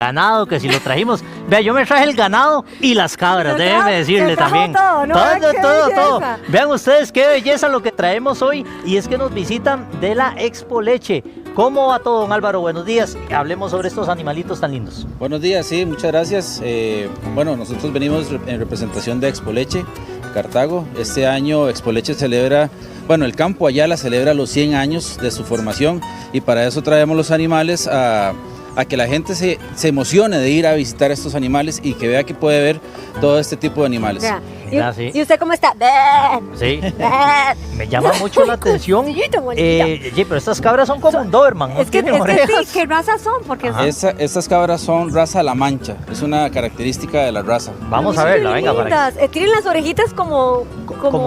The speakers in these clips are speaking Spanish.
ganado, que si lo trajimos. Vea, yo me traje el ganado y las cabras, déjeme decirle se trajo también. todo, ¿no? Todo. Belleza. Vean ustedes qué belleza lo que traemos hoy. Y es que nos visitan de la Expo Leche. ¿Cómo va todo, don Álvaro? Buenos días. Hablemos sobre estos animalitos tan lindos. Buenos días, sí, muchas gracias. Bueno, nosotros venimos en representación de Expo Leche, Cartago. Este año Expo Leche celebra, bueno, el Campo Ayala celebra los 100 años de su formación y para eso traemos los animales a que la gente se emocione de ir a visitar estos animales y que vea que puede ver todo este tipo de animales. Vea, Mira, sí. ¿Y usted cómo está? Sí, me llama mucho la atención. Cosillito, bonita. Pero estas cabras son como un Doberman, ¿no? Es que Tienen orejas. sí, ¿qué razas son? Porque Estas cabras son raza La Mancha, es una característica de la raza. Vamos a verla, venga, para que... Tienen las orejitas como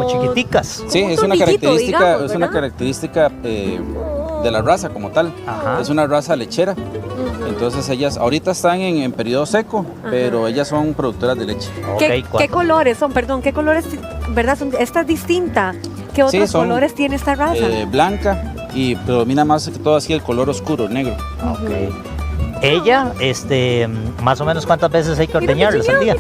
chiquiticas. Sí, un es una tornillito, característica, digamos, es una ¿verdad? característica de la raza como tal. Ajá. Es una raza lechera. Entonces ellas ahorita están en periodo seco, pero ellas son productoras de leche. ¿Qué colores son? Perdón, ¿qué colores, verdad? Esta es distinta. ¿Qué otros son, colores tiene esta raza? Blanca y predomina más que todo así el color oscuro, negro. Ella, más o menos ¿cuántas veces hay que ordeñarlas al día?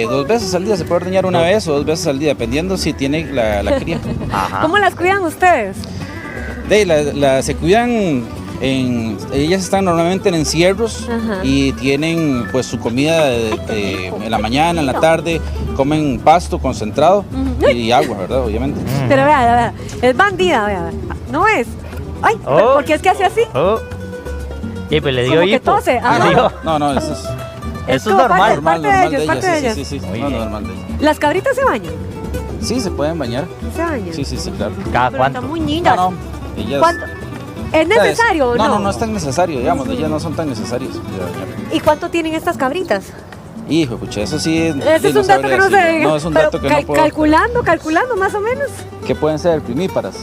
2 veces al día, se puede ordeñar una vez o 2 veces al día, dependiendo si tiene la cría. Ajá. ¿Cómo las cuidan ustedes? Se cuidan, ellas están normalmente en encierros. Ajá. Y tienen pues su comida en la mañana, en la tarde, comen pasto concentrado y agua, ¿verdad? Obviamente. Pero vea, es bandida, vea. ¿No es? Ay, Oh. ¿por qué es que hace así? Oh. Y pues le dio Como que hipo. tose. Ah, Le dio- No, eso es Eso es como normal. parte de ellos, parte de ellas. Sí, Muy no, bien. normal de ellas. ¿Las cabritas se bañan? Sí, se pueden bañar. Se bañan. Sí, claro. ¿Cada Pero cuánto? están muy lindas. No, ellas... ¿Cuánto? ¿Es necesario o no? No es tan necesario, digamos, ellas no son tan necesarias de bañar. ¿Y cuánto tienen estas cabritas? Hijo, pucha, eso sí... Ese es un dato que no sabría se decirlo. No, es un pero dato que no puedo... calculando más o menos. ¿Qué pueden ser? Primíparas.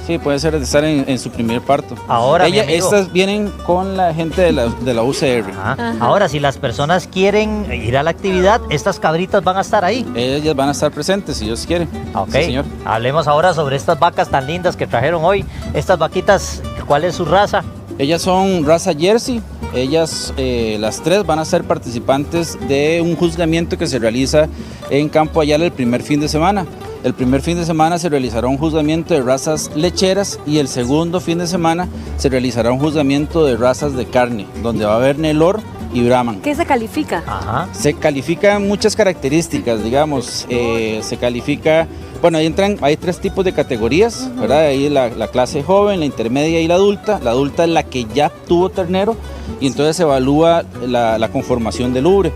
Sí, pueden ser de estar en su primer parto. Ahora, mi amigo. Estas vienen con la gente de la UCR. Ajá. Ahora, si las personas quieren ir a la actividad, estas cabritas van a estar ahí. Ellas van a estar presentes, si Dios quiere. Ok, Sí, señor. hablemos ahora sobre estas vacas tan lindas que trajeron hoy. Estas vaquitas, ¿cuál es su raza? Ellas son raza Jersey. Ellas, las 3, van a ser participantes de un juzgamiento que se realiza en Campo Ayala el primer fin de semana. El primer fin de semana se realizará un juzgamiento de razas lecheras y el segundo fin de semana se realizará un juzgamiento de razas de carne, donde va a haber Nelor y Brahman. ¿Qué se califica? Ajá. Se califican muchas características, digamos, se califica, bueno, hay 3 tipos de categorías, ¿verdad? Ahí la clase joven, la intermedia y la adulta. La adulta es la que ya tuvo ternero y entonces se evalúa la conformación del ubre.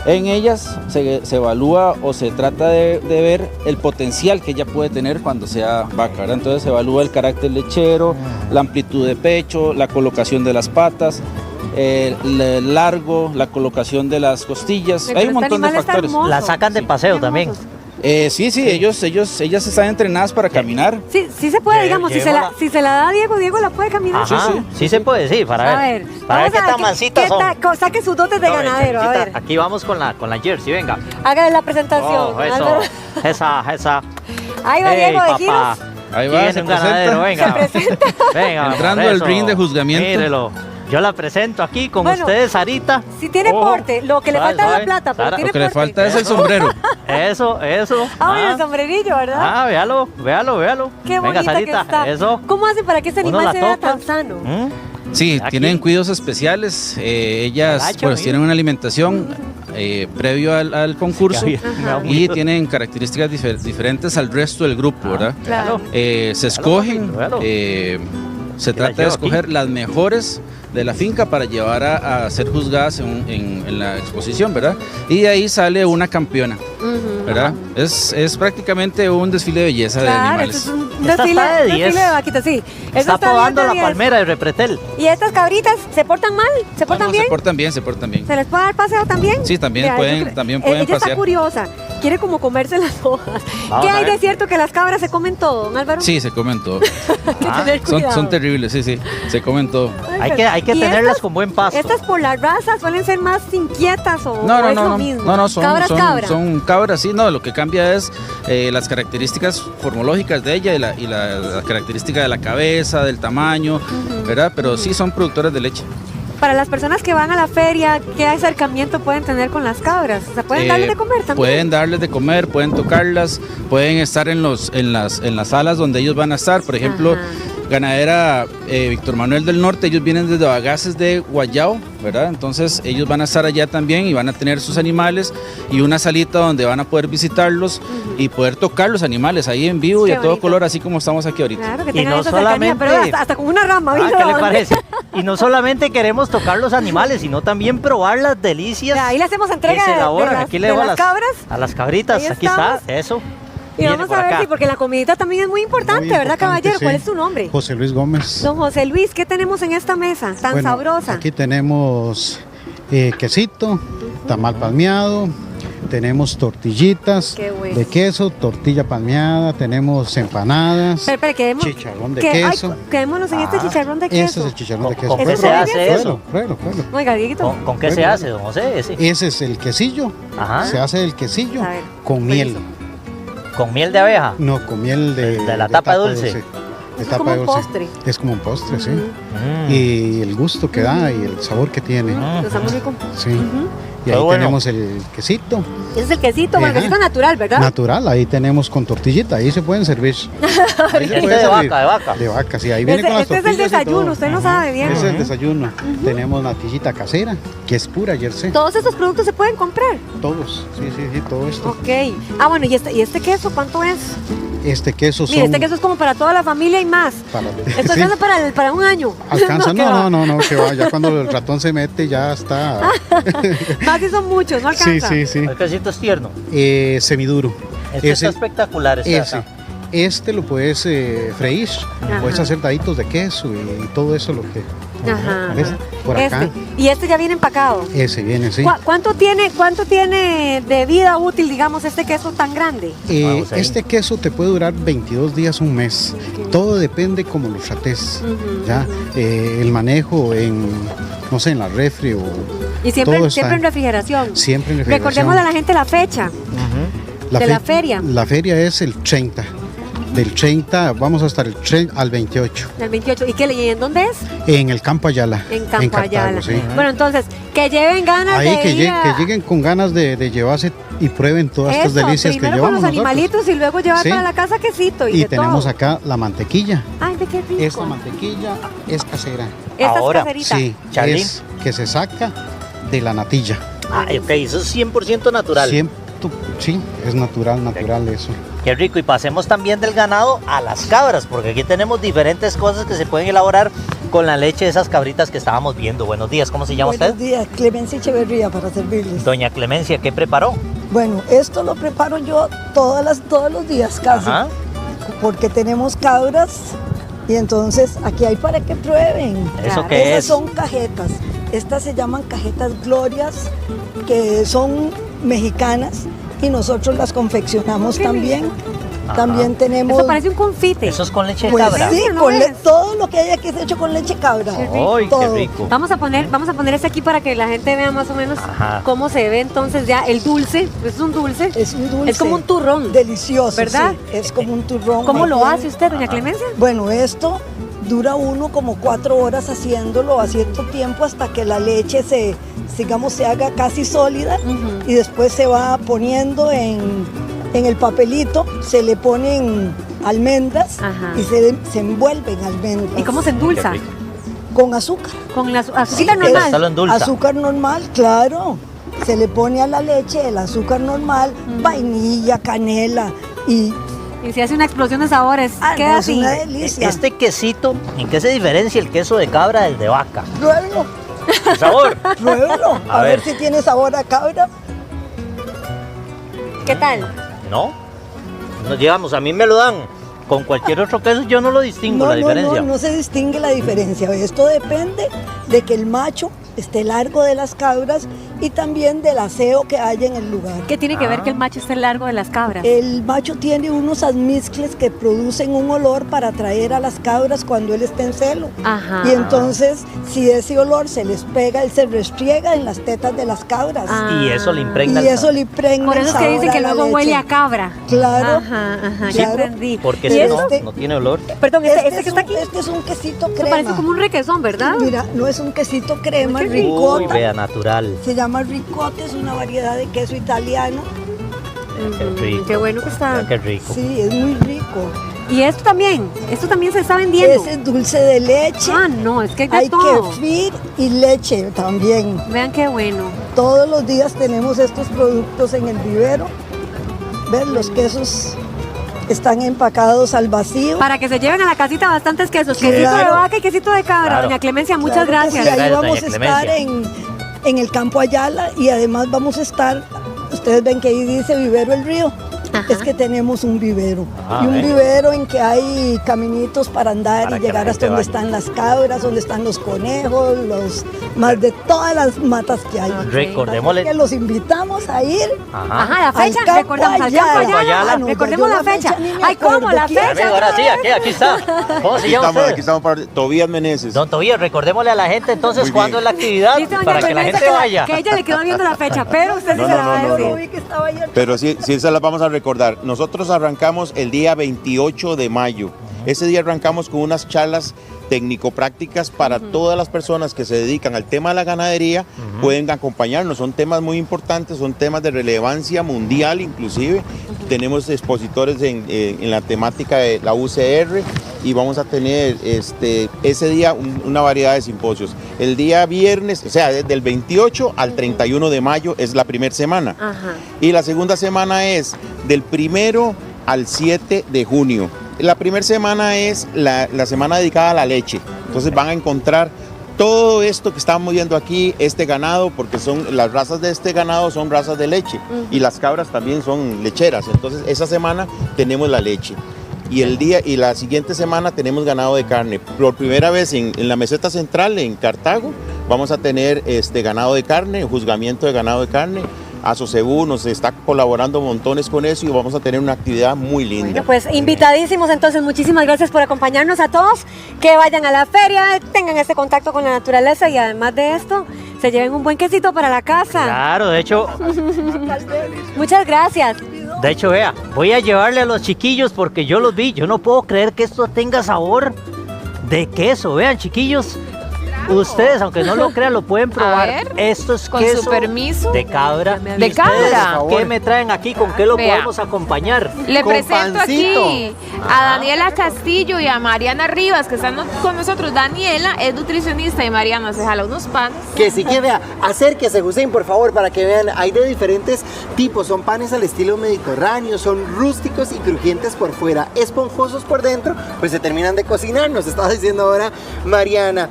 En ellas se evalúa o se trata de ver el potencial que ella puede tener cuando sea vaca, ¿verdad? Entonces se evalúa el carácter lechero, la amplitud de pecho, la colocación de las patas, el largo, la colocación de las costillas. Pero Hay un este montón de animal está factores. hermoso. La sacan de paseo también. Sí, ellas están entrenadas para caminar. Sí se puede, digamos, si Llévala. se la da a Diego la puede caminar. Ajá. Sí. Sí se puede, sí, para A ver. ver, Para ver vamos qué tan mancitas son. saque sus dotes de No, ganadero, a chiquita, ver. Aquí vamos con la Jersey, venga. Hágale la presentación. Oh, eso. Álvaro. Esa. Ahí va Ey, Diego de papá. giros. Ahí va, Viene se un ganadero, presenta. venga. Se presenta. Venga, Entrando vamos, al eso. ring de juzgamiento. Mírelo. Yo la presento aquí con Bueno, ustedes, Sarita. Si tiene Ojo. porte, lo que le Suave, falta es la suave. plata, pero Sara. tiene Lo que le porte. falta es el sombrero. Eso. Ah, el sombrerillo, ¿verdad? Ah, véalo. Qué Venga, bonita Sarita, que está. eso. ¿Cómo hace para que este Uno animal la se vea toca. tan sano? Sí, Aquí. tienen cuidados especiales. Ellas Gacho, pues mira. tienen una alimentación previo al concurso Ajá. y tienen características diferentes al resto del grupo, ¿verdad? Claro. Se escogen, véalo. se Aquí trata las de llevo escoger las mejores de la finca para llevar a ser juzgadas en la exposición, ¿verdad? Y de ahí sale una campeona, ¿verdad? Es prácticamente un desfile de belleza de Claro, animales. esto es un Esta desfile, está de 10. desfile de vaquitas, sí. Esto Está bien podando de la 10. palmera de Repretel. ¿Y estas cabritas se portan mal? ¿Se portan No, bien? se portan bien, se portan bien. ¿Se les puede dar paseo también? Sí, también Vea, pueden- yo creo- también pueden ella está pasear. curiosa, quiere como comerse las hojas. Vamos ¿Qué a hay ver. de cierto que las cabras se comen todo, don Álvaro? Sí, se comen todo. Hay que tener Son, cuidado. son terribles, sí, se comen todo. Ay, Hay que ¿y tenerlas estas- con buen pasto. ¿Estas por la raza suelen ser más inquietas o No, o no, es no, lo no, mismo? no, no, son, Cabras, son, cabra. son cabras, sí, no, lo que cambia es las características formológicas de ella y la característica de la cabeza, del tamaño, ¿verdad? Pero sí son productoras de leche. Para las personas que van a la feria, ¿qué acercamiento pueden tener con las cabras? O sea, ¿pueden darles de comer también? Pueden darles de comer, pueden tocarlas, pueden estar en las salas donde ellos van a estar. Por ejemplo, Ajá. Ganadera Víctor Manuel del Norte, ellos vienen desde Bagaces de Guayao, ¿verdad? Entonces ellos van a estar allá también y van a tener sus animales y una salita donde van a poder visitarlos y poder tocar los animales ahí en vivo y Qué a todo bonito. color, así como estamos aquí ahorita. Claro, que Y tengan no esa cercanía, pero solamente- hasta con una rama. Ah, ¿viste? ¿qué le parece? Y no solamente queremos tocar los animales, sino también probar las delicias Ahí le hacemos que entrega se de elaboran. las, Aquí le de dejo a las cabras. a las cabritas. Ahí Aquí está, estamos. eso. Y Viene vamos por a ver acá. si, porque la comidita también es muy importante, Muy ¿verdad, importante, caballero? ¿Cuál sí. es su nombre? José Luis Gómez. Don José Luis, ¿qué tenemos en esta mesa tan Bueno, sabrosa? Aquí tenemos quesito, tamal palmeado, tenemos tortillitas Qué bueno. de queso, tortilla palmeada, tenemos empanadas, Espera, quedemos, chicharrón de queso. quedémonos en este Ah, chicharrón de Ese queso. es el chicharrón de ¿Con- queso. con qué se hace eso? Pruébalo. Oiga, Dieguito. ¿Con qué se Bueno. hace, don José? Ese. Ese es el quesillo. Ajá. Se hace el quesillo A ver, con miel. ¿Con miel de abeja? No, con miel De la tapa dulce. De Es tapa como un dulce. postre. Es como un postre, sí. Mm. Y el gusto que da y el sabor que tiene. Mm. Está muy rico. Sí. Ujú. Y Qué ahí bueno. tenemos el quesito. Ese es el quesito, bueno, el Ajá. quesito natural, ¿verdad? Natural, ahí tenemos con tortillita, ahí se pueden servir. Ahí se Este puede de servir. vaca, de vaca. De vaca, sí, ahí viene con las Este es el tortillas y desayuno, todo. usted no Ajá. sabe bien. Ese es el Ujú. desayuno. Tenemos natillita casera, que es pura jersey. Todos estos productos se pueden comprar. Todos, sí, todo esto. Ok. Ah, bueno, ¿y este queso cuánto es? Este queso son Mire, este queso es como para toda la familia y más. para... Esto sí, alcanza para un año. alcanza, ¿qué va? no, que va, ya cuando el ratón se mete ya está. Más si son muchos, no Sí, alcanza. sí. El quesito es tierno. Semiduro. Este Ese- está espectacular. Este de Ese. acá. Este lo puedes freír, Ajá. puedes hacer daditos de queso y todo eso lo que... Ajá. ¿Ves? Por acá. Y este ya viene empacado. Ese viene, sí. ¿Cuánto tiene de vida útil, digamos, este queso tan grande? Vamos ahí. Este queso te puede durar 22 días, un mes. Ok. Todo depende cómo lo trates. Ujú, ¿Ya? ujú. El manejo no sé, en la refri o Y siempre, todo está siempre en refrigeración. siempre en refrigeración. Recordemos a la gente la fecha. Ujú. de la feria. La feria es el 30. Del 30 vamos hasta el 30 al 28. Del 28. ¿Y en dónde es? En el Campo Ayala. En Campo Cartago, Ayala. sí. Bueno, entonces, que lleven ganas Ahí de que, ir que lleguen con ganas de llevarse y prueben todas estas Eso, delicias que primero llevamos con los nosotros. animalitos y luego llevar Sí. para la casa quesito y Y de tenemos todo. acá la mantequilla. Ay, de qué rico. Esta mantequilla es casera. Esta Ahora, es caserita. Sí, Charly. es que se saca de la natilla. Ah, ok, eso es 100% natural. Sí, es natural eso. Qué rico. Y pasemos también del ganado a las cabras, porque aquí tenemos diferentes cosas que se pueden elaborar con la leche de esas cabritas que estábamos viendo. Buenos días, ¿cómo se llama Buenos usted? días, Clemencia Echeverría para servirles. Doña Clemencia, ¿qué preparó? Bueno, esto lo preparo yo todos los días casi, Ajá. porque tenemos cabras y entonces aquí hay para que prueben. ¿Eso Claro. qué Esas es? son cajetas. Estas se llaman cajetas Glorias, que son mexicanas y nosotros las confeccionamos Qué también. Ajá. También tenemos... Eso parece un confite. Eso es con leche de pues cabra. sí, ¿No con es? todo lo que hay aquí es hecho con leche cabra. Qué rico. ¡Ay, qué Todo. rico! Vamos a poner este aquí para que la gente vea más o menos Ajá. cómo se ve entonces ya el dulce. Es un dulce. Es un dulce. Es como un turrón. Delicioso, ¿Verdad? sí, es como un turrón. ¿Cómo lo También. hace usted, doña Clemencia? Bueno, esto dura uno como 4 horas haciéndolo a cierto tiempo hasta que la leche se haga casi sólida Ujú. y después se va poniendo en el papelito, se le ponen almendras Ajá. y se envuelven almendras. ¿Y cómo se endulza? Qué rico. Con azúcar. Con la azúcar Sí, normal. Hasta lo endulza. Azúcar normal, claro. Se le pone a la leche el azúcar normal, vainilla, canela y Y se hace una explosión de sabores. Queda no, es así. una delicia. Este quesito, ¿en qué se diferencia el queso de cabra del de vaca? Pruébelo, ¿El sabor? pruébelo. A A ver ver. si tiene sabor a cabra. ¿Qué tal? No. No, digamos, a mí me lo dan. Con cualquier otro queso yo no lo distingo la diferencia. No se distingue la diferencia. Esto depende de que el macho esté largo de las cabras y también del aseo que haya en el lugar. ¿Qué tiene que ver que el macho esté largo de las cabras? El macho tiene unos almizcles que producen un olor para atraer a las cabras cuando él está en celo. Ajá. Y entonces, si ese olor se les pega, él se restriega en las tetas de las cabras. Ah. Y eso le impregna Y el eso sabor. le impregna Por el eso es que sabor dicen que a la luego leche. huele a cabra. Claro. Ajá, ajá, Claro. ya entendí. Porque ¿Y si esto? no, este- no tiene olor. Perdón, este que es está aquí. Este es un quesito Esto crema. parece como un requesón, ¿verdad? Mira, no es un quesito crema, Qué rico. Uy, ricota. vea, natural. Se llama ricota, es una variedad de queso italiano. Qué rico. Qué bueno que está. Vea, qué rico. Sí, es muy rico. Y esto también se está vendiendo. Ese es dulce de leche. Ah, no, es que hay de Hay todo. kefir y leche también. Vean qué bueno. Todos los días tenemos estos productos en el vivero. ¿Ven? Los quesos están empacados al vacío. Para que se lleven a la casita bastantes quesos. Claro. Quesito de vaca y quesito de cabra. Claro. Doña Clemencia, muchas Claro que gracias. sí, ahí Gracias, vamos a doña estar Clemencia. en el Campo Ayala y además vamos a estar, ustedes ven que ahí dice Vivero El Río. Ajá. Es que tenemos un vivero. Ah, y un ¿ven? vivero en que hay caminitos para andar Para y que llegar la hasta gente donde vaya. están las cabras, donde están los conejos, más de todas las matas que hay. Recordémosle. Así que los invitamos a ir. Ajá. Ajá, la fecha, Al Campo recordamos al Ayala. Campo Ayala. Ayala. No, Recordemos yo la fecha. ni me Ay, ¿cómo? acuerdo. La ¿Quién? fecha. Amigo, ahora sí, aquí está. ¿Cómo se llama Aquí usted? estamos para Tobías Meneses. Don Tobías, recordémosle a la gente entonces Muy cuándo es bien. la actividad Dice doña para que la Clemencia gente vaya. que ella le quedó viendo la fecha, pero usted sí No, se no, la va a no, no, decir. Yo vi que estaba ayer. Pero sí se las vamos a recordar. Nosotros arrancamos el día 28 de mayo. Ese día arrancamos con unas charlas técnico-prácticas para todas las personas que se dedican al tema de la ganadería, pueden acompañarnos. Son temas muy importantes, son temas de relevancia mundial inclusive. Tenemos expositores en la temática de la UCR y vamos a tener ese día una variedad de simposios. El día viernes, o sea, del 28 al 31 de mayo es la primera semana. Ajá. Y la segunda semana es del 1 al 7 de junio. La primera semana es la semana dedicada a la leche. Entonces van a encontrar todo esto que estamos viendo aquí, este ganado, porque son las razas de este ganado son razas de leche y las cabras también son lecheras. Entonces esa semana tenemos la leche. Y la siguiente semana tenemos ganado de carne. Por primera vez en la meseta central en Cartago vamos a tener ganado de carne, juzgamiento de ganado de carne. Asocebú nos está colaborando montones con eso y vamos a tener una actividad muy linda. Bueno, pues invitadísimos entonces, muchísimas gracias por acompañarnos a todos, que vayan a la feria, tengan este contacto con la naturaleza y además de esto, se lleven un buen quesito para la casa. Claro, de hecho, Muchas gracias. vea, voy a llevarle a los chiquillos porque yo los vi. Yo no puedo creer que esto tenga sabor de queso. Vean, chiquillos, ustedes, aunque no lo crean, lo pueden probar. ver, Esto es con queso su permiso. de cabra. De ¿Y ustedes cabra. ¿Qué me traen aquí? ¿Con qué lo Vea. podemos acompañar? Le Con presento pancito. aquí a Daniela Castillo y a Mariana Rivas, que están con nosotros. Daniela es nutricionista y Mariana se jala unos panes. Que sí que vea, acérquese, Hussein, por favor, para que vean, hay de diferentes tipos, son panes al estilo mediterráneo, son rústicos y crujientes por fuera, esponjosos por dentro, pues se terminan de cocinar, nos estaba diciendo ahora Mariana.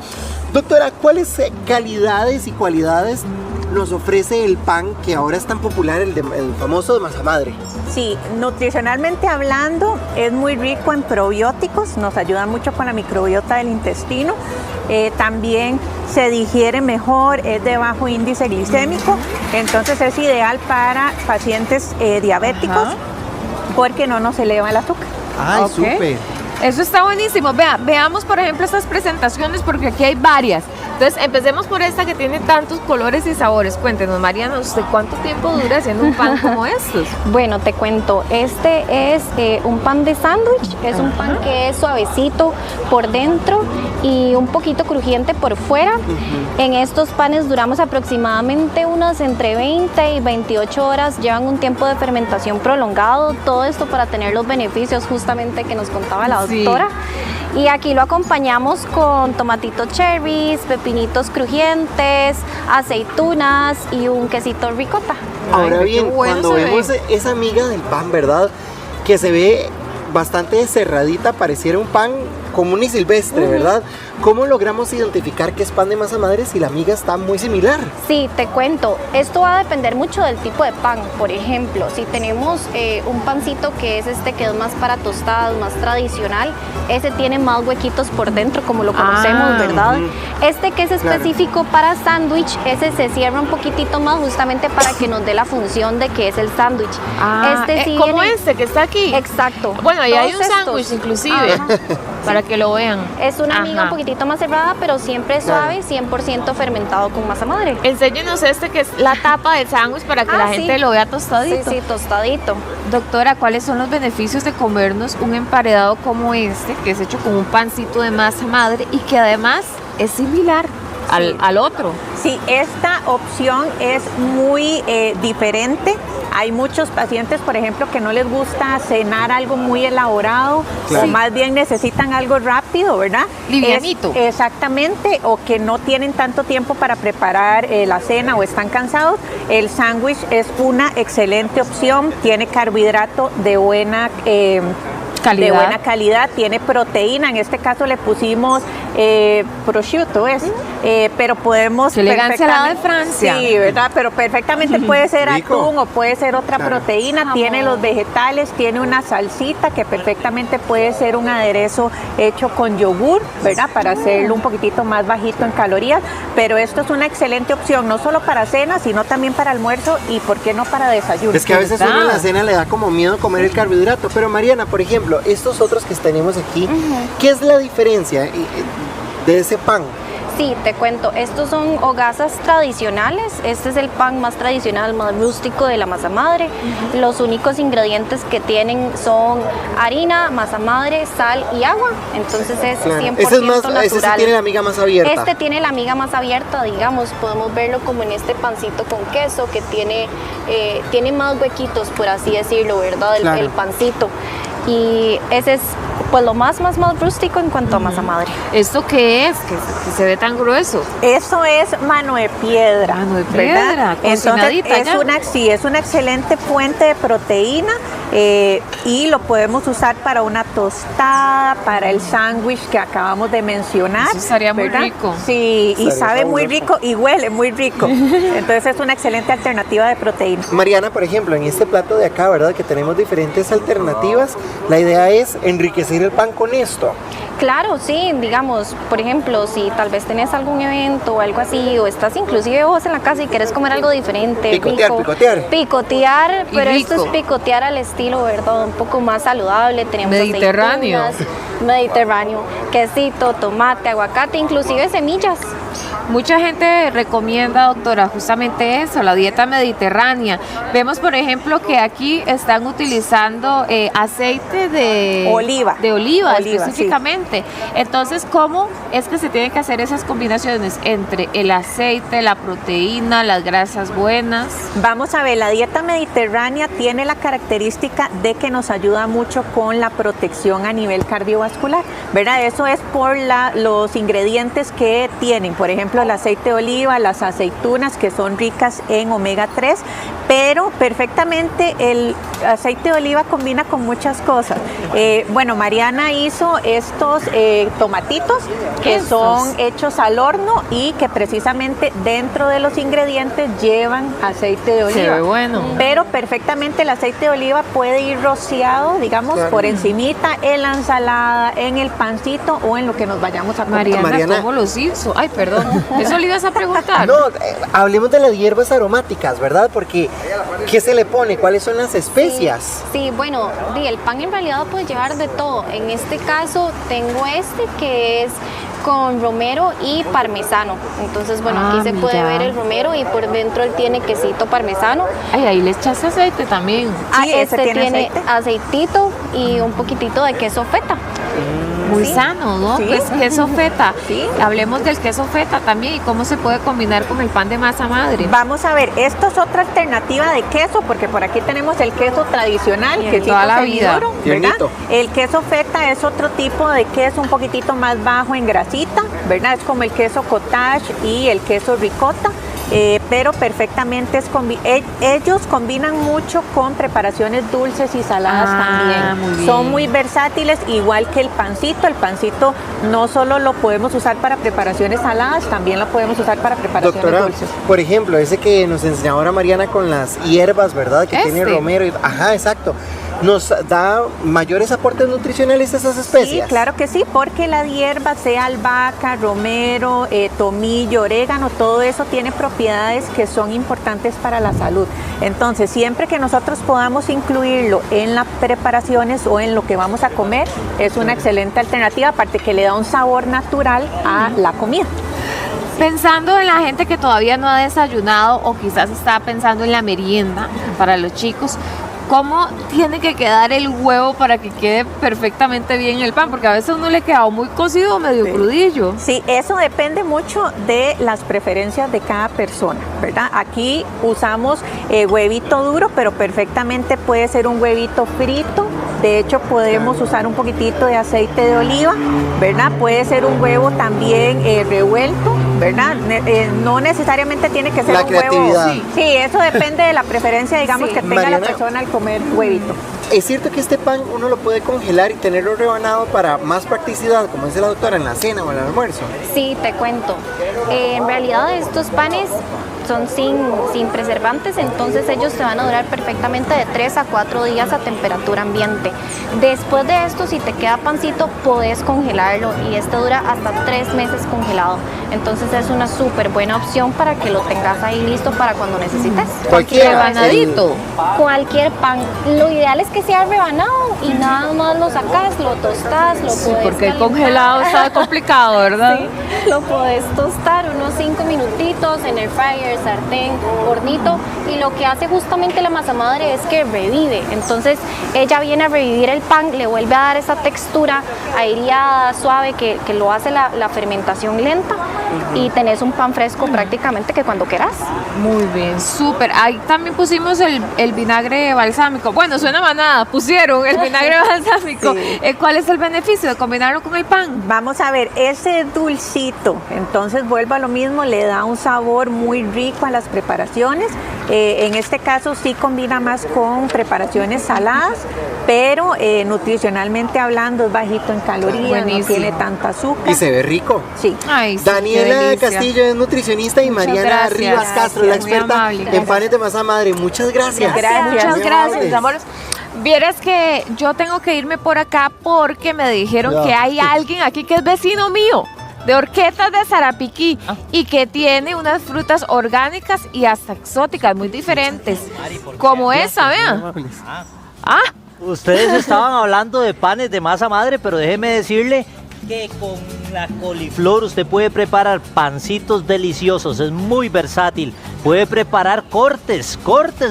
Doctora, ¿cuáles calidades y cualidades nos ofrece el pan que ahora es tan popular, el famoso de masa madre? Sí, nutricionalmente hablando, es muy rico en probióticos, nos ayuda mucho con la microbiota del intestino. También se digiere mejor, es de bajo índice glicémico, entonces es ideal para pacientes diabéticos porque no nos eleva el azúcar. Ay, Ok. súper. Eso está buenísimo. Veamos, por ejemplo, estas presentaciones porque aquí hay varias. Entonces, empecemos por esta que tiene tantos colores y sabores. Cuéntenos, Mariana, ¿usted cuánto tiempo dura haciendo un pan como estos? Bueno, te cuento, este es un pan de sándwich, es un pan que es suavecito por dentro y un poquito crujiente por fuera. En estos panes duramos aproximadamente unas entre 20 y 28 horas, llevan un tiempo de fermentación prolongado, todo esto para tener los beneficios justamente que nos contaba la Sí. doctora. Y aquí lo acompañamos con tomatitos cherries, pepinitos crujientes, aceitunas y un quesito ricota. Ahora qué bien, bueno cuando se ve. vemos esa miga del pan, ¿verdad? Que se ve bastante cerradita, pareciera un pan común y silvestre, ¿verdad? ¿Cómo logramos identificar que es pan de masa madre si la miga está muy similar? Sí, te cuento, esto va a depender mucho del tipo de pan. Por ejemplo, si tenemos un pancito que es que es más para tostadas, más tradicional, ese tiene más huequitos por dentro como lo conocemos, ¿verdad? Este que es específico para sándwich, ese se cierra un poquitito más justamente para que nos dé la función de que es el sándwich. Este sí como viene- este que está aquí. Exacto. Bueno, ahí hay un Todos estos. sándwich inclusive, Ajá. para que lo vean. Es una miga Ajá. un poquitito más cerrada, pero siempre suave, 100% fermentado con masa madre. Enséñenos este que es la tapa del sándwich para que la sí. gente lo vea Sí, tostadito. sí, tostadito. Doctora, ¿cuáles son los beneficios de comernos un emparedado como este, que es hecho con un pancito de masa madre y que además es similar al otro. Sí, esta opción es muy diferente. Hay muchos pacientes, por ejemplo, que no les gusta cenar algo muy elaborado, Claro. o más bien necesitan algo rápido, ¿verdad? Livianito. Exactamente, o que no tienen tanto tiempo para preparar la cena o están cansados. El sándwich es una excelente opción, tiene carbohidrato de buena calidad, tiene proteína, en este caso le pusimos prosciutto, pero podemos... Qué elegancia la de Francia. Sí, ¿verdad? Pero perfectamente puede ser Rico. atún o puede ser otra proteína, tiene los vegetales, tiene una salsita que perfectamente puede ser un aderezo hecho con yogur, ¿verdad? Para hacerlo un poquitito más bajito en calorías, pero esto es una excelente opción, no solo para cena, sino también para almuerzo y, ¿por qué no, para desayuno? Es que a veces uno en la cena le da como miedo comer el carbohidrato, pero Mariana, por ejemplo, estos otros que tenemos aquí, ¿qué es la diferencia de ese pan? Sí, te cuento, estos son hogazas tradicionales, este es el pan más tradicional, más rústico de la masa madre. Los únicos ingredientes que tienen son harina, masa madre, sal y agua, entonces es 100% Ese es más, natural. ese sí tiene la miga más abierta. Este tiene la miga más abierta, digamos, podemos verlo como en este pancito con queso que tiene más huequitos, por así decirlo, ¿verdad? El pancito. Y ese es pues lo más rústico en cuanto a masa madre. ¿Esto qué es? Que se ve tan grueso. Eso es mano de piedra. Mano de piedra, ¿verdad? Entonces cocinadita ya. es una excelente fuente de proteína y lo podemos usar para una tostada, para el sándwich que acabamos de mencionar. Eso estaría muy ¿verdad? rico. Sí, y Estaría sabe muy fabuloso. rico y huele muy rico. Entonces es una excelente alternativa de proteína. Mariana, por ejemplo, en este plato de acá, ¿verdad? Que tenemos diferentes alternativas, la idea es enriquecer el pan con esto. Claro, sí, digamos, por ejemplo, si tal vez tenés algún evento o algo así, o estás inclusive vos en la casa y querés comer algo diferente, Picotear. Picotear, Y pero esto rico. es picotear al estilo, ¿verdad? Un poco más saludable, tenemos Mediterráneo. aceitunas, mediterráneo, quesito, tomate, aguacate, inclusive semillas. Mucha gente recomienda, doctora, justamente eso, la dieta mediterránea. Vemos, por ejemplo, que aquí están utilizando aceite de Oliva. De oliva, Oliva, específicamente. Entonces, ¿cómo es que se tienen que hacer esas combinaciones entre el aceite, la proteína, las grasas buenas? Vamos a ver, la dieta mediterránea tiene la característica de que nos ayuda mucho con la protección a nivel cardiovascular, ¿verdad? Eso es por los ingredientes que tienen, por ejemplo, el aceite de oliva, las aceitunas que son ricas en omega 3, pero perfectamente el aceite de oliva combina con muchas cosas. Bueno, Mariana hizo estos tomatitos que son hechos al horno y que precisamente dentro de los ingredientes llevan aceite de oliva. Se ve bueno. Pero perfectamente el aceite de oliva puede ir rociado, digamos, por encimita en la ensalada, en el pancito o en lo que nos vayamos a comer. Mariana, ¿cómo los hizo? Ay, perdón, eso le ibas a preguntar. No, hablemos de las hierbas aromáticas, ¿verdad? Porque, ¿qué se le pone? ¿Cuáles son las especias? Sí, bueno, el pan en realidad puede llevar de todo. En este caso tengo este que es con romero y parmesano. Entonces, bueno, aquí se puede ver el romero y por dentro él tiene quesito parmesano. Ay, ahí le echaste aceite también. Ah, Sí, ese este tiene tiene aceite. aceitito y un poquitito de queso feta. Muy Sí. sano, ¿no? Sí. Pues queso feta. Sí. Hablemos del queso feta también y cómo se puede combinar con el pan de masa madre. Vamos a ver, esto es otra alternativa de queso, porque por aquí tenemos el queso tradicional, Y en quesito toda la vida. semiduro, ¿verdad? Tiernito. El queso feta es otro tipo de queso un poquitito más bajo en grasita, ¿verdad? Es como el queso cottage y el queso ricota. Pero perfectamente ellos combinan mucho con preparaciones dulces y saladas también. Muy bien. Son muy versátiles, igual que el pancito. El pancito no solo lo podemos usar para preparaciones saladas, también lo podemos usar para preparaciones Doctora, dulces. por ejemplo, ese que nos enseñó ahora Mariana con las hierbas, ¿verdad? Que tiene Este. romero. Ajá, exacto. ¿Nos da mayores aportes nutricionales esas especias? Sí, claro que sí, porque la hierba, sea albahaca, romero, tomillo, orégano, todo eso tiene propiedades que son importantes para la salud. Entonces, siempre que nosotros podamos incluirlo en las preparaciones o en lo que vamos a comer, es una excelente alternativa, aparte que le da un sabor natural a la comida. Pensando en la gente que todavía no ha desayunado o quizás está pensando en la merienda para los chicos, ¿cómo tiene que quedar el huevo para que quede perfectamente bien el pan? Porque a veces uno le queda muy cocido o medio crudillo. Sí, eso depende mucho de las preferencias de cada persona, ¿verdad? Aquí usamos huevito duro, pero perfectamente puede ser un huevito frito. De hecho, podemos usar un poquitito de aceite de oliva, ¿verdad? Puede ser un huevo también revuelto, ¿verdad? No necesariamente tiene que ser La un huevo. creatividad. Sí, eso depende de la preferencia, digamos, Sí. que tenga Mariana, la persona al comer huevito. ¿Es cierto que este pan uno lo puede congelar y tenerlo rebanado para más practicidad, como dice la doctora, en la cena o en el almuerzo? Sí, te cuento. En realidad estos panes son sin preservantes, entonces ellos te van a durar perfectamente de 3 a 4 días a temperatura ambiente. Después de esto, si te queda pancito, podés congelarlo y este dura hasta 3 meses congelado. Entonces es una súper buena opción para que lo tengas ahí listo para cuando necesites. Cualquiera. Rebanadito. Cualquier pan. Lo ideal es que sea rebanado y nada más lo sacas, lo tostas, lo Sí, puedes porque el calentar. congelado está complicado, ¿verdad? Sí, lo puedes tostar unos 5 minutitos en el fryer, sartén, hornito, y lo que hace justamente la masa madre es que revive. Entonces ella viene a revivir el pan, le vuelve a dar esa textura aireada, suave, que lo hace la fermentación lenta, y tenés un pan fresco prácticamente que cuando quieras. Muy bien, súper. Ahí también pusimos el vinagre balsámico. Bueno, suena manada, pusieron el vinagre balsámico. Sí. ¿Cuál es el beneficio de combinarlo con el pan? Vamos a ver, ese dulcito, entonces vuelvo a lo mismo, le da un sabor muy rico a las preparaciones. En este caso sí combina más con preparaciones saladas, pero nutricionalmente hablando es bajito en calorías, Buenísimo. no tiene tanta azúcar. Y se ve rico. Sí. Ay, sí, qué Daniela delicia. Castillo es nutricionista y Muchas Mariana gracias. Rivas Castro, la Muy experta amable. en panes de masa madre. Muchas gracias. Gracias. Muchas Muy gracias, amables. amores. Vieras que yo tengo que irme por acá porque me dijeron Ya. que hay alguien aquí que es vecino mío, de Horquetas de Zarapiquí, y que tiene unas frutas orgánicas y hasta exóticas, muy diferentes, como esa, vean. Ah, Ustedes estaban hablando de panes de masa madre, pero déjeme decirle que con la coliflor usted puede preparar pancitos deliciosos, es muy versátil. Puede preparar cortes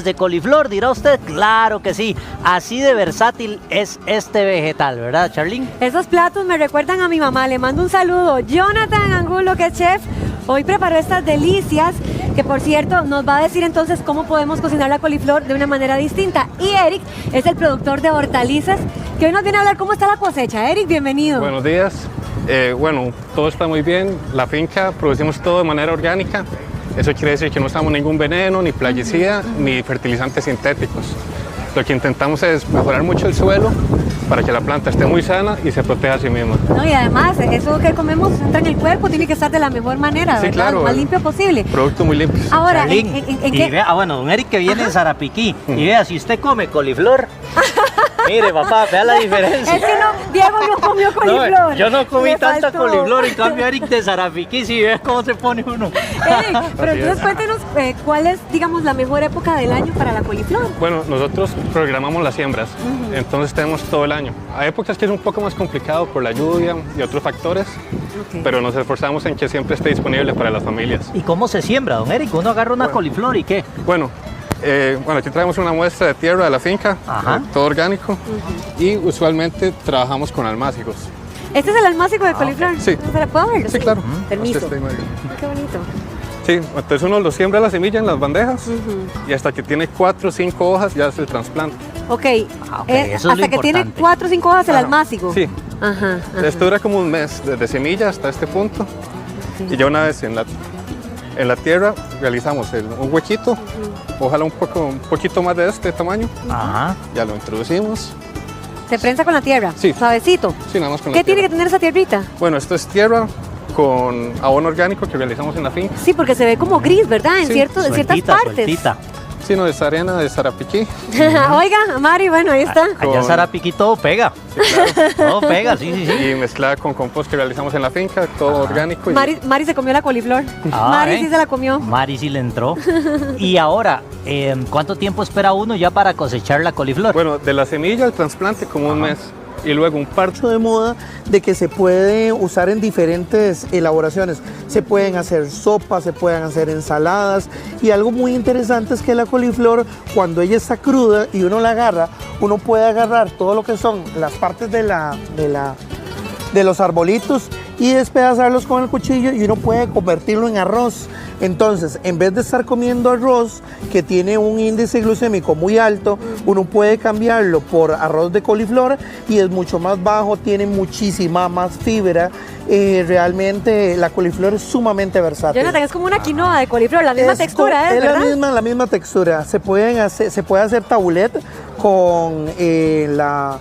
de coliflor, dirá usted. Claro que sí, así de versátil es este vegetal, ¿verdad, Charlene? Esos platos me recuerdan a mi mamá, le mando un saludo. Jonathan Angulo, que es chef, hoy preparó estas delicias, que por cierto nos va a decir entonces cómo podemos cocinar la coliflor de una manera distinta. Y Eric es el productor de hortalizas, que hoy nos viene a hablar cómo está la cosecha. Eric, bienvenido. Buenos días. Bueno, todo está muy bien. La finca producimos todo de manera orgánica. Eso quiere decir que no usamos ningún veneno, ni plaguicida, ni fertilizantes sintéticos. Lo que intentamos es mejorar mucho el suelo para que la planta esté muy sana y se proteja a sí misma. No, y además, eso que comemos entra en el cuerpo, tiene que estar de la mejor manera, Sí, ¿verdad? claro. Lo más limpio posible. Productos muy limpios. Ahora, Charlene, ¿en y qué? vea, bueno, don Eric que viene de Zarapiquí, y vea, si usted come coliflor, mire papá, vea la diferencia. Es que no, Diego no comió coliflor. No, yo no comí Le tanta faltó. coliflor, en cambio Eric de Zarapiquí, si vea cómo se pone uno. Eric, pero Así entonces es. cuéntenos cuál es, digamos, la mejor época del año para la coliflor. Bueno, nosotros programamos las siembras, entonces tenemos todo el año. Hay épocas que es un poco más complicado por la lluvia y otros factores, pero nos esforzamos en que siempre esté disponible para las familias. ¿Y cómo se siembra, don Eric? Uno agarra una coliflor y qué. Bueno, aquí traemos una muestra de tierra de la finca, Ajá. todo orgánico, y usualmente trabajamos con almácigos. ¿Este es el almácigo de coliflor? Sí. ¿Puedo verlo? Sí, claro. Permiso. Usted está ahí, Qué bonito. Sí, entonces uno lo siembra la semilla en las bandejas y hasta que tiene 4 o 5 hojas ya hace el trasplante. Ok, ok, eso es lo hasta que tiene importante. 4 o 5 hojas el Ajá. almácigo. Sí, Ajá. esto dura como un mes, desde semilla hasta este punto. Y ya una vez en la tierra realizamos un huequito, ojalá un poquito más de este tamaño. Ajá. Ya lo introducimos. Se prensa con la tierra. Sí. Suavecito. Sí, nada más con ¿Qué la tiene que tierra. tener esa tierrita? Bueno, esto es tierra con abono orgánico que realizamos en la finca. Sí, porque se ve como gris, ¿verdad? En, Sí, en ciertas Sueltita, partes. sueltita. Sí, no, es arena de Zarapiquí. Oiga, Mari, bueno, ahí está. Allá en Zarapiquí todo pega. Todo pega, sí, sí, sí. Y mezclada con compost que realizamos en la finca, todo orgánico. Y Mari se comió la coliflor. Ah, Mari ¿eh? sí se la comió. Mari sí le entró. Y ahora, ¿cuánto tiempo espera uno ya para cosechar la coliflor? Bueno, de la semilla al trasplante como un mes. y luego un par de moda de que se puede usar en diferentes elaboraciones. Se pueden hacer sopas, se pueden hacer ensaladas, y algo muy interesante es que la coliflor, cuando ella está cruda y uno la agarra, uno puede agarrar todo lo que son las partes de los arbolitos y despedazarlos con el cuchillo, y uno puede convertirlo en arroz. Entonces, en vez de estar comiendo arroz que tiene un índice glucémico muy alto, uno puede cambiarlo por arroz de coliflor y es mucho más bajo, tiene muchísima más fibra. Realmente la coliflor es sumamente versátil. Jonathan, es como una quinoa de coliflor, la misma textura, ¿eh? Es ¿verdad? la misma textura. Se puede hacer taboulet con la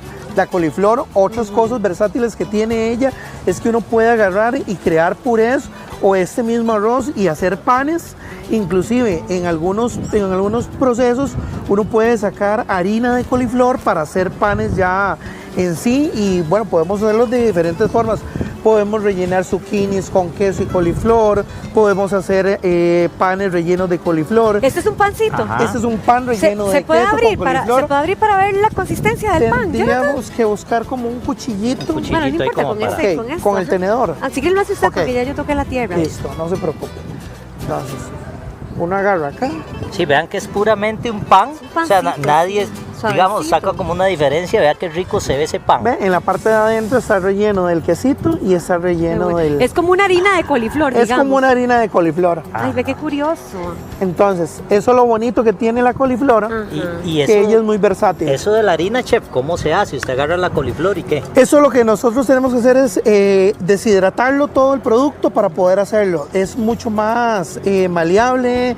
coliflor. Otras cosas versátiles que tiene ella es que uno puede agarrar y crear purés o este mismo arroz y hacer panes. Inclusive en algunos procesos uno puede sacar harina de coliflor para hacer panes ya en sí, y bueno, podemos hacerlos de diferentes formas. Podemos rellenar zucchinis con queso y coliflor, podemos hacer panes rellenos de coliflor. Este es un pancito. Este es un pan relleno de ¿Se puede queso abrir con coliflor. ¿Se puede abrir para ver la consistencia del pan? Tendríamos que buscar como un cuchillito. Bueno, no importa, con esto. Con el tenedor. Así que lo hace usted porque ya yo toqué la tierra. Listo, no se preocupe. Entonces, uno agarra acá. Sí, vean que es puramente un pan. O sea, nadie, digamos, saca como una diferencia. Vean qué rico se ve ese pan. ¿Ve? En la parte de adentro está relleno del quesito y está relleno del... Es como una harina de coliflor, digamos. Es como una harina de coliflor. Ay, ve qué curioso. Entonces, eso es lo bonito que tiene la coliflor, y eso, que ella es muy versátil. Eso de la harina, chef, ¿cómo se hace? Usted agarra la coliflor y ¿qué? Eso lo que nosotros tenemos que hacer es deshidratarlo todo el producto para poder hacerlo. Es mucho más maleable,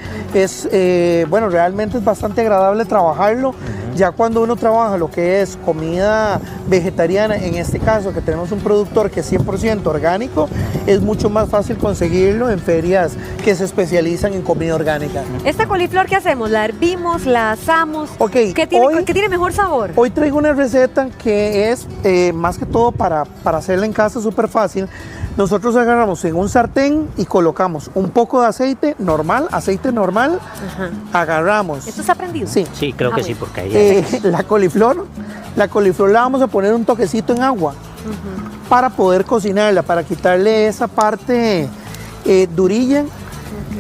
bueno, realmente es bastante agradable trabajarlo. Ya cuando uno trabaja lo que es comida vegetariana, en este caso que tenemos un productor que es 100% orgánico, es mucho más fácil conseguirlo en ferias que se especializan en comida orgánica. ¿Esta coliflor qué hacemos? ¿La hervimos? ¿La asamos? ¿Qué tiene mejor sabor? Hoy traigo una receta que es más que todo para hacerla en casa, súper fácil. Nosotros agarramos en un sartén y colocamos un poco de aceite normal. Agarramos. ¿Esto está prendido? Sí. Sí, creo que sí, porque ahí la coliflor la vamos a poner un toquecito en agua para poder cocinarla, para quitarle esa parte durilla.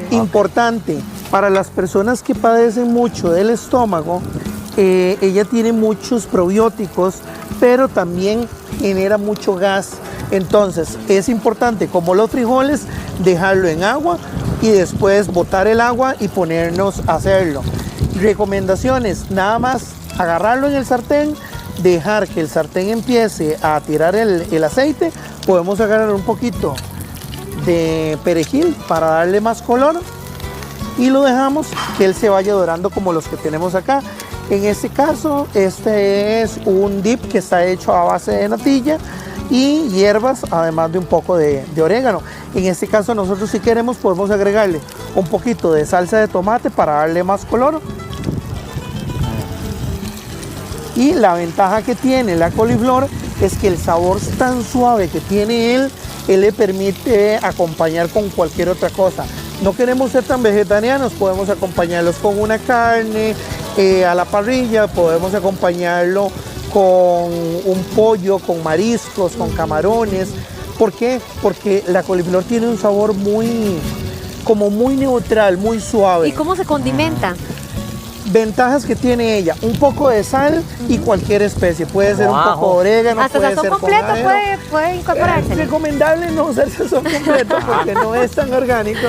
Importante, para las personas que padecen mucho del estómago, ella tiene muchos probióticos, pero también genera mucho gas. Entonces es importante, como los frijoles, dejarlo en agua y después botar el agua y ponernos a hacerlo. Recomendaciones: nada más agarrarlo en el sartén, dejar que el sartén empiece a tirar el aceite. Podemos agarrar un poquito de perejil para darle más color y lo dejamos que él se vaya dorando como los que tenemos acá. En este caso, este es un dip que está hecho a base de natilla y hierbas, además de un poco de orégano. En este caso, nosotros, si queremos, podemos agregarle un poquito de salsa de tomate para darle más color. Y la ventaja que tiene la coliflor es que el sabor tan suave que tiene él le permite acompañar con cualquier otra cosa. No queremos ser tan vegetarianos, podemos acompañarlos con una carne a la parrilla, podemos acompañarlo con un pollo, con mariscos, con camarones. ¿Por qué? Porque la coliflor tiene un sabor muy neutral, muy suave. ¿Y cómo se condimenta? Ventajas que tiene ella: un poco de sal y cualquier especie. Puede ser un poco de orégano, hasta puede sazón ser completo puede incorporarse. Es recomendable no usar sazón completo porque no es tan orgánico.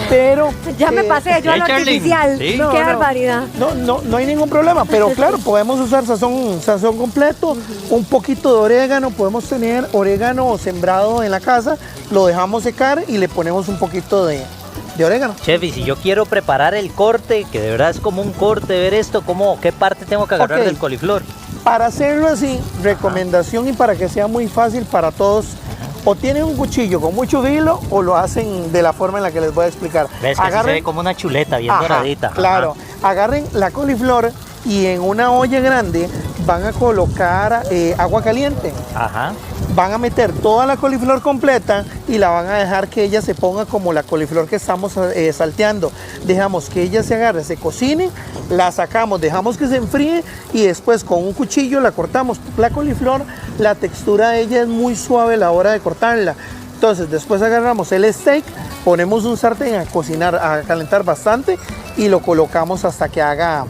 Pero ya me pasé yo a lo artificial. ¿Sí? Qué barbaridad. No hay ningún problema, pero claro, podemos usar sazón completo, un poquito de orégano. Podemos tener orégano sembrado en la casa, lo dejamos secar y le ponemos un poquito de orégano. Chef, y si yo quiero preparar el corte, que de verdad es como un corte, ver esto, ¿qué parte tengo que agarrar del coliflor? Para hacerlo así, recomendación y para que sea muy fácil para todos, o tienen un cuchillo con mucho filo o lo hacen de la forma en la que les voy a explicar. Ves que se ve como una chuleta bien doradita. Claro, agarren la coliflor y en una olla grande van a colocar agua caliente. Ajá. Van a meter toda la coliflor completa y la van a dejar que ella se ponga como la coliflor que estamos salteando. Dejamos que ella se agarre, se cocine, la sacamos, dejamos que se enfríe y después con un cuchillo la cortamos. La coliflor, la textura de ella es muy suave a la hora de cortarla. Entonces después agarramos el steak, ponemos un sartén a cocinar, a calentar bastante y lo colocamos hasta que haga,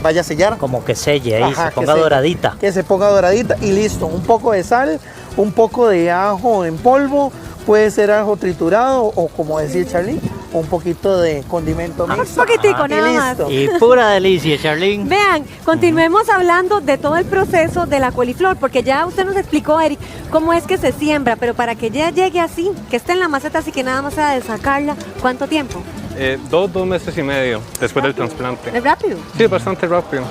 vaya a sellar. Como que selle ahí, Ajá, se ponga doradita. Que se ponga doradita y listo. Un poco de sal, un poco de ajo en polvo, puede ser ajo triturado o como decía Charly, un poquito de condimento mixto. Un poquitico, Y nada más. listo. Y pura delicia, Charlene. Vean, continuemos hablando de todo el proceso de la coliflor, porque ya usted nos explicó, Eric, cómo es que se siembra, pero para que ya llegue así, que esté en la maceta así que nada más sea de sacarla, ¿cuánto tiempo? 2 meses y medio después del trasplante. ¿Es rápido? Sí, bastante rápido.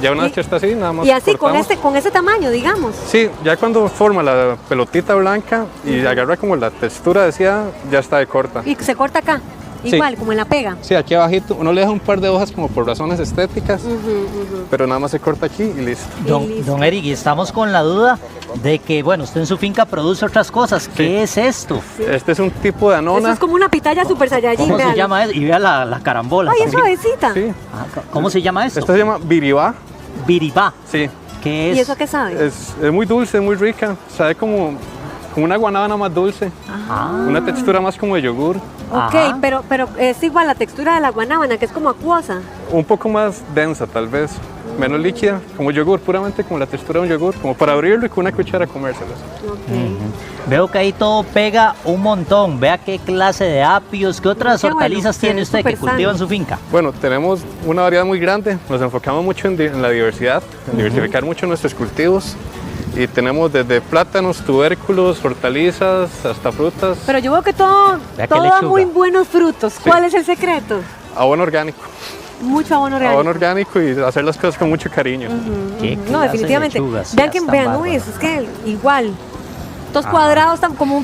Ya una vez que está así, nada más Y así, cortamos. con ese tamaño, digamos. Sí, ya cuando forma la pelotita blanca y agarra como la textura deseada, ya está de corta. Y se corta acá, Sí. igual, como en la pega. Sí, aquí abajito, uno le deja un par de hojas como por razones estéticas, pero nada más se corta aquí y listo. Don Eric, y estamos con la duda de que, bueno, usted en su finca produce otras cosas. ¿Qué es esto? Este es un tipo de Eso anona. es como una pitaya super saiyajin, ¿Cómo se véalo. llama eso? Y vea la carambola. Ay, es también. suavecita. Sí. ¿Cómo se llama esto? Esto se llama biribá. Biribá. Sí. ¿Qué es? ¿Y eso qué sabe? Es muy dulce, muy rica. Sabe como una guanábana más dulce. Una textura más como de yogur. Ok, pero es igual la textura de la guanábana, que es como acuosa. Un poco más densa tal vez. Menos líquida, como yogur, puramente como la textura de un yogur. Como para abrirlo y con una cuchara comérselas. Veo que ahí todo pega un montón. Vea qué clase de apios, qué otras Qué bueno, hortalizas se tiene ve usted que súper cultiva en sano. su finca. Bueno, tenemos una variedad muy grande. Nos enfocamos mucho en la diversidad, en diversificar mucho nuestros cultivos. Y tenemos desde plátanos, tubérculos, hortalizas, hasta frutas. Pero yo veo que todo Vea qué da lechuga. muy buenos frutos. Sí. ¿Cuál es el secreto? Abono orgánico. Mucho abono orgánico. Abono orgánico y hacer las cosas con mucho cariño. No, definitivamente. Vean que Uy, eso es que igual. Estos cuadrados están como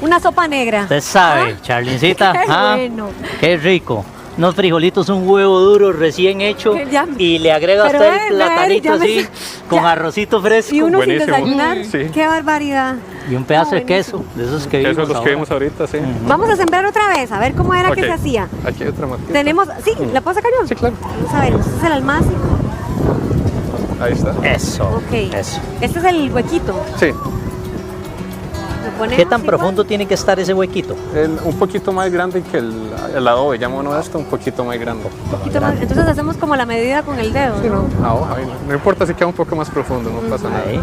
una sopa negra. Usted sabe, Charlincita. Qué bueno. Qué rico. Unos frijolitos, un huevo duro recién hecho Ya- y le agrega Pero usted vea, el platanito ya me- así con arrocito fresco. Y uno sin Buenísimo. desayunar. Sí. Qué barbaridad. Y un pedazo de queso, de esos que Eso vimos es los que vimos ahorita, sí. Vamos a sembrar otra vez, a ver cómo era que Ok. se hacía. Aquí hay otra matita. Tenemos, sí, ¿la puedo sacar yo? Sí, claro. Vamos a ver, este es el almácigo. Ahí está. Eso. Ok. Eso. Este es el huequito. Sí. Lo ponemos ¿Qué tan igual. profundo tiene que estar ese huequito? Un poquito más grande que el adobe, llamo uno esto, un poquito más grande. Un poquito más. Entonces hacemos como la medida con el dedo, Sí, ¿no? no, no importa si queda un poco más profundo, no pasa nada. Ahí.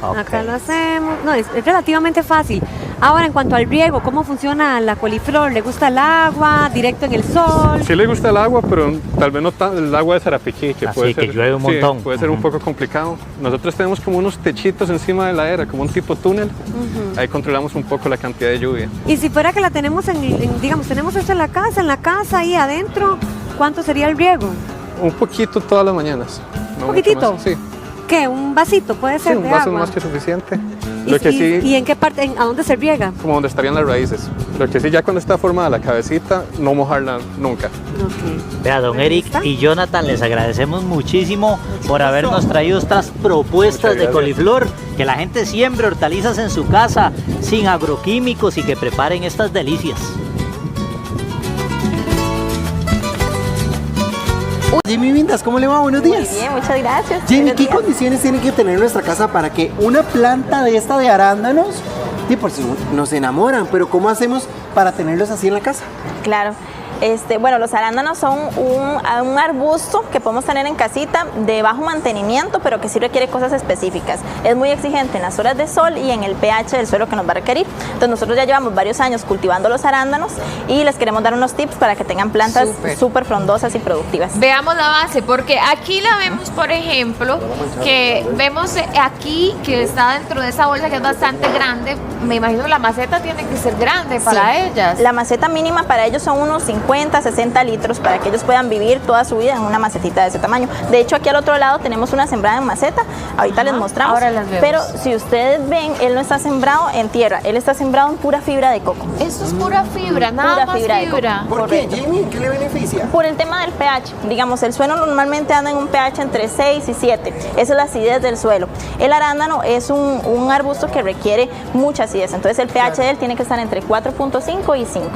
Ok. Acá lo hacemos. No, es relativamente fácil. Ahora, en cuanto al riego, ¿cómo funciona la coliflor? ¿Le gusta el agua? ¿Directo en el sol? Sí le gusta el agua, pero tal vez no el agua de Sarapiquí, que Así puede que ser, llueve un sí, montón. puede ser un poco complicado. Nosotros tenemos como unos techitos encima de la era, como un tipo túnel. Ahí controlamos un poco la cantidad de lluvia. Y si fuera que la tenemos digamos, tenemos esto en la casa ahí adentro, ¿cuánto sería el riego? Un poquito todas las mañanas. no mucho poquitito? más. Sí, ¿Qué? ¿Un vasito puede sí, ser un de vaso agua? más que suficiente. ¿Y, Lo que y- sí, y en qué parte, a dónde se riega? como donde estarían las raíces. Lo que sí, ya cuando está formada la cabecita, no mojarla nunca. Vea, don Eric y Jonathan, les agradecemos muchísimo por habernos traído estas propuestas Muchas de gracias. coliflor, que la gente siembre hortalizas en su casa sin agroquímicos y que preparen estas delicias. Jamie Vindas, ¿cómo le va? Buenos días. Muy bien, muchas gracias. Jamie, Buenos ¿qué días. condiciones tiene que tener nuestra casa para que una planta de esta de arándanos, y por si nos enamoran, pero ¿cómo hacemos para tenerlos así en la casa? Claro. Bueno, los arándanos son un arbusto que podemos tener en casita de bajo mantenimiento, pero que sí requiere cosas específicas. Es muy exigente en las horas de sol y en el pH del suelo que nos va a requerir. Entonces nosotros ya llevamos varios años cultivando los arándanos y les queremos dar unos tips para que tengan plantas súper frondosas y productivas. Veamos la base, porque aquí la vemos, por ejemplo, que vemos aquí que está dentro de esa bolsa que es bastante grande. Me imagino la maceta tiene que ser grande para Sí. ellas. La maceta mínima para ellos son unos 50 50, 60 litros para que ellos puedan vivir toda su vida en una macetita de ese tamaño. De hecho, aquí al otro lado tenemos una sembrada en maceta, ahorita les mostramos, ahora las vemos. pero si ustedes ven, él no está sembrado en tierra, él está sembrado en pura fibra de coco. Esto es pura fibra, nada Pura más fibra de fibra. coco. ¿Por qué, Correcto. Jamie? ¿Qué le beneficia? Por el tema del pH, digamos, el suelo normalmente anda en un pH entre 6 y 7, esa es la acidez del suelo. El arándano es un arbusto que requiere mucha acidez, entonces el pH de él tiene que estar entre 4.5 y 5.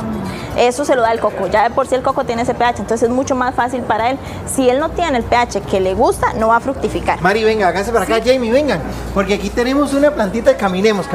Eso se lo da el coco, ya de por sí el coco tiene ese pH, entonces es mucho más fácil para él. Si él no tiene el pH que le gusta, no va a fructificar. Mari, venga, hágase para acá, Jamie, vengan, porque aquí tenemos una plantita, caminemos,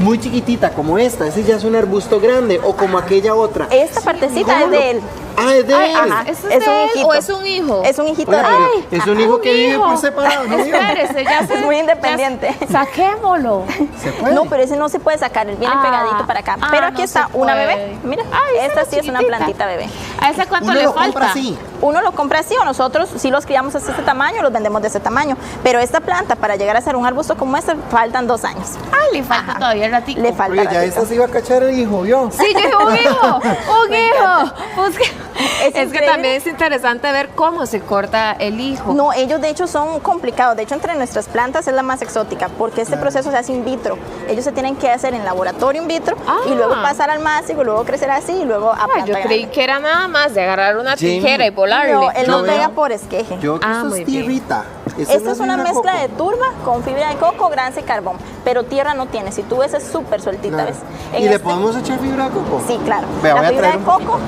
muy chiquitita como esta, ese ya es un arbusto grande, o como aquella otra. Esta partecita es de él. Ah, es de él. Ajá, ¿Eso es de él hijito. o es un hijo? Es un hijito Oiga, de pero él. es un hijo que vive por separado, ¿no? Espérese, ya Es muy independiente. Saquémoslo. ¿Se puede? No, pero ese no se puede sacar, él viene pegadito para acá. Pero aquí no está se una puede. bebé. Mira, Ay, esta sí es una chiquitita. plantita bebé. ¿A esa cuánto Uno le lo falta? compra así. Uno lo compra así o nosotros sí los criamos hasta este tamaño, los vendemos de ese tamaño. Pero esta planta, para llegar a ser un arbusto como este, faltan 2 años. Ay, le falta todavía el ratito. Le falta Oye, ya ratito. esta se iba a cachar el hijo, ¿vio? Sí, yo dije un hijo, un hijo. Es que increíble. también es interesante ver cómo se corta el hijo. No, ellos de hecho son complicados. De hecho, entre nuestras plantas es la más exótica porque este proceso se hace in vitro. Ellos se tienen que hacer en laboratorio in vitro y luego pasar al másico, luego crecer así y luego a planta Yo creí grande. que era nada más de agarrar una Jamie. tijera y volarle. No, él Yo no pega veo- por esqueje. Yo que esto muy es bien. tierrita. Esta es una mezcla de turba con fibra de coco, granza y carbón, pero tierra no tiene. Si tú ves es súper sueltita, ¿ves? En ¿Y le este- podemos echar fibra de coco? Sí, claro. Vea, voy La a fibra traer de un coco,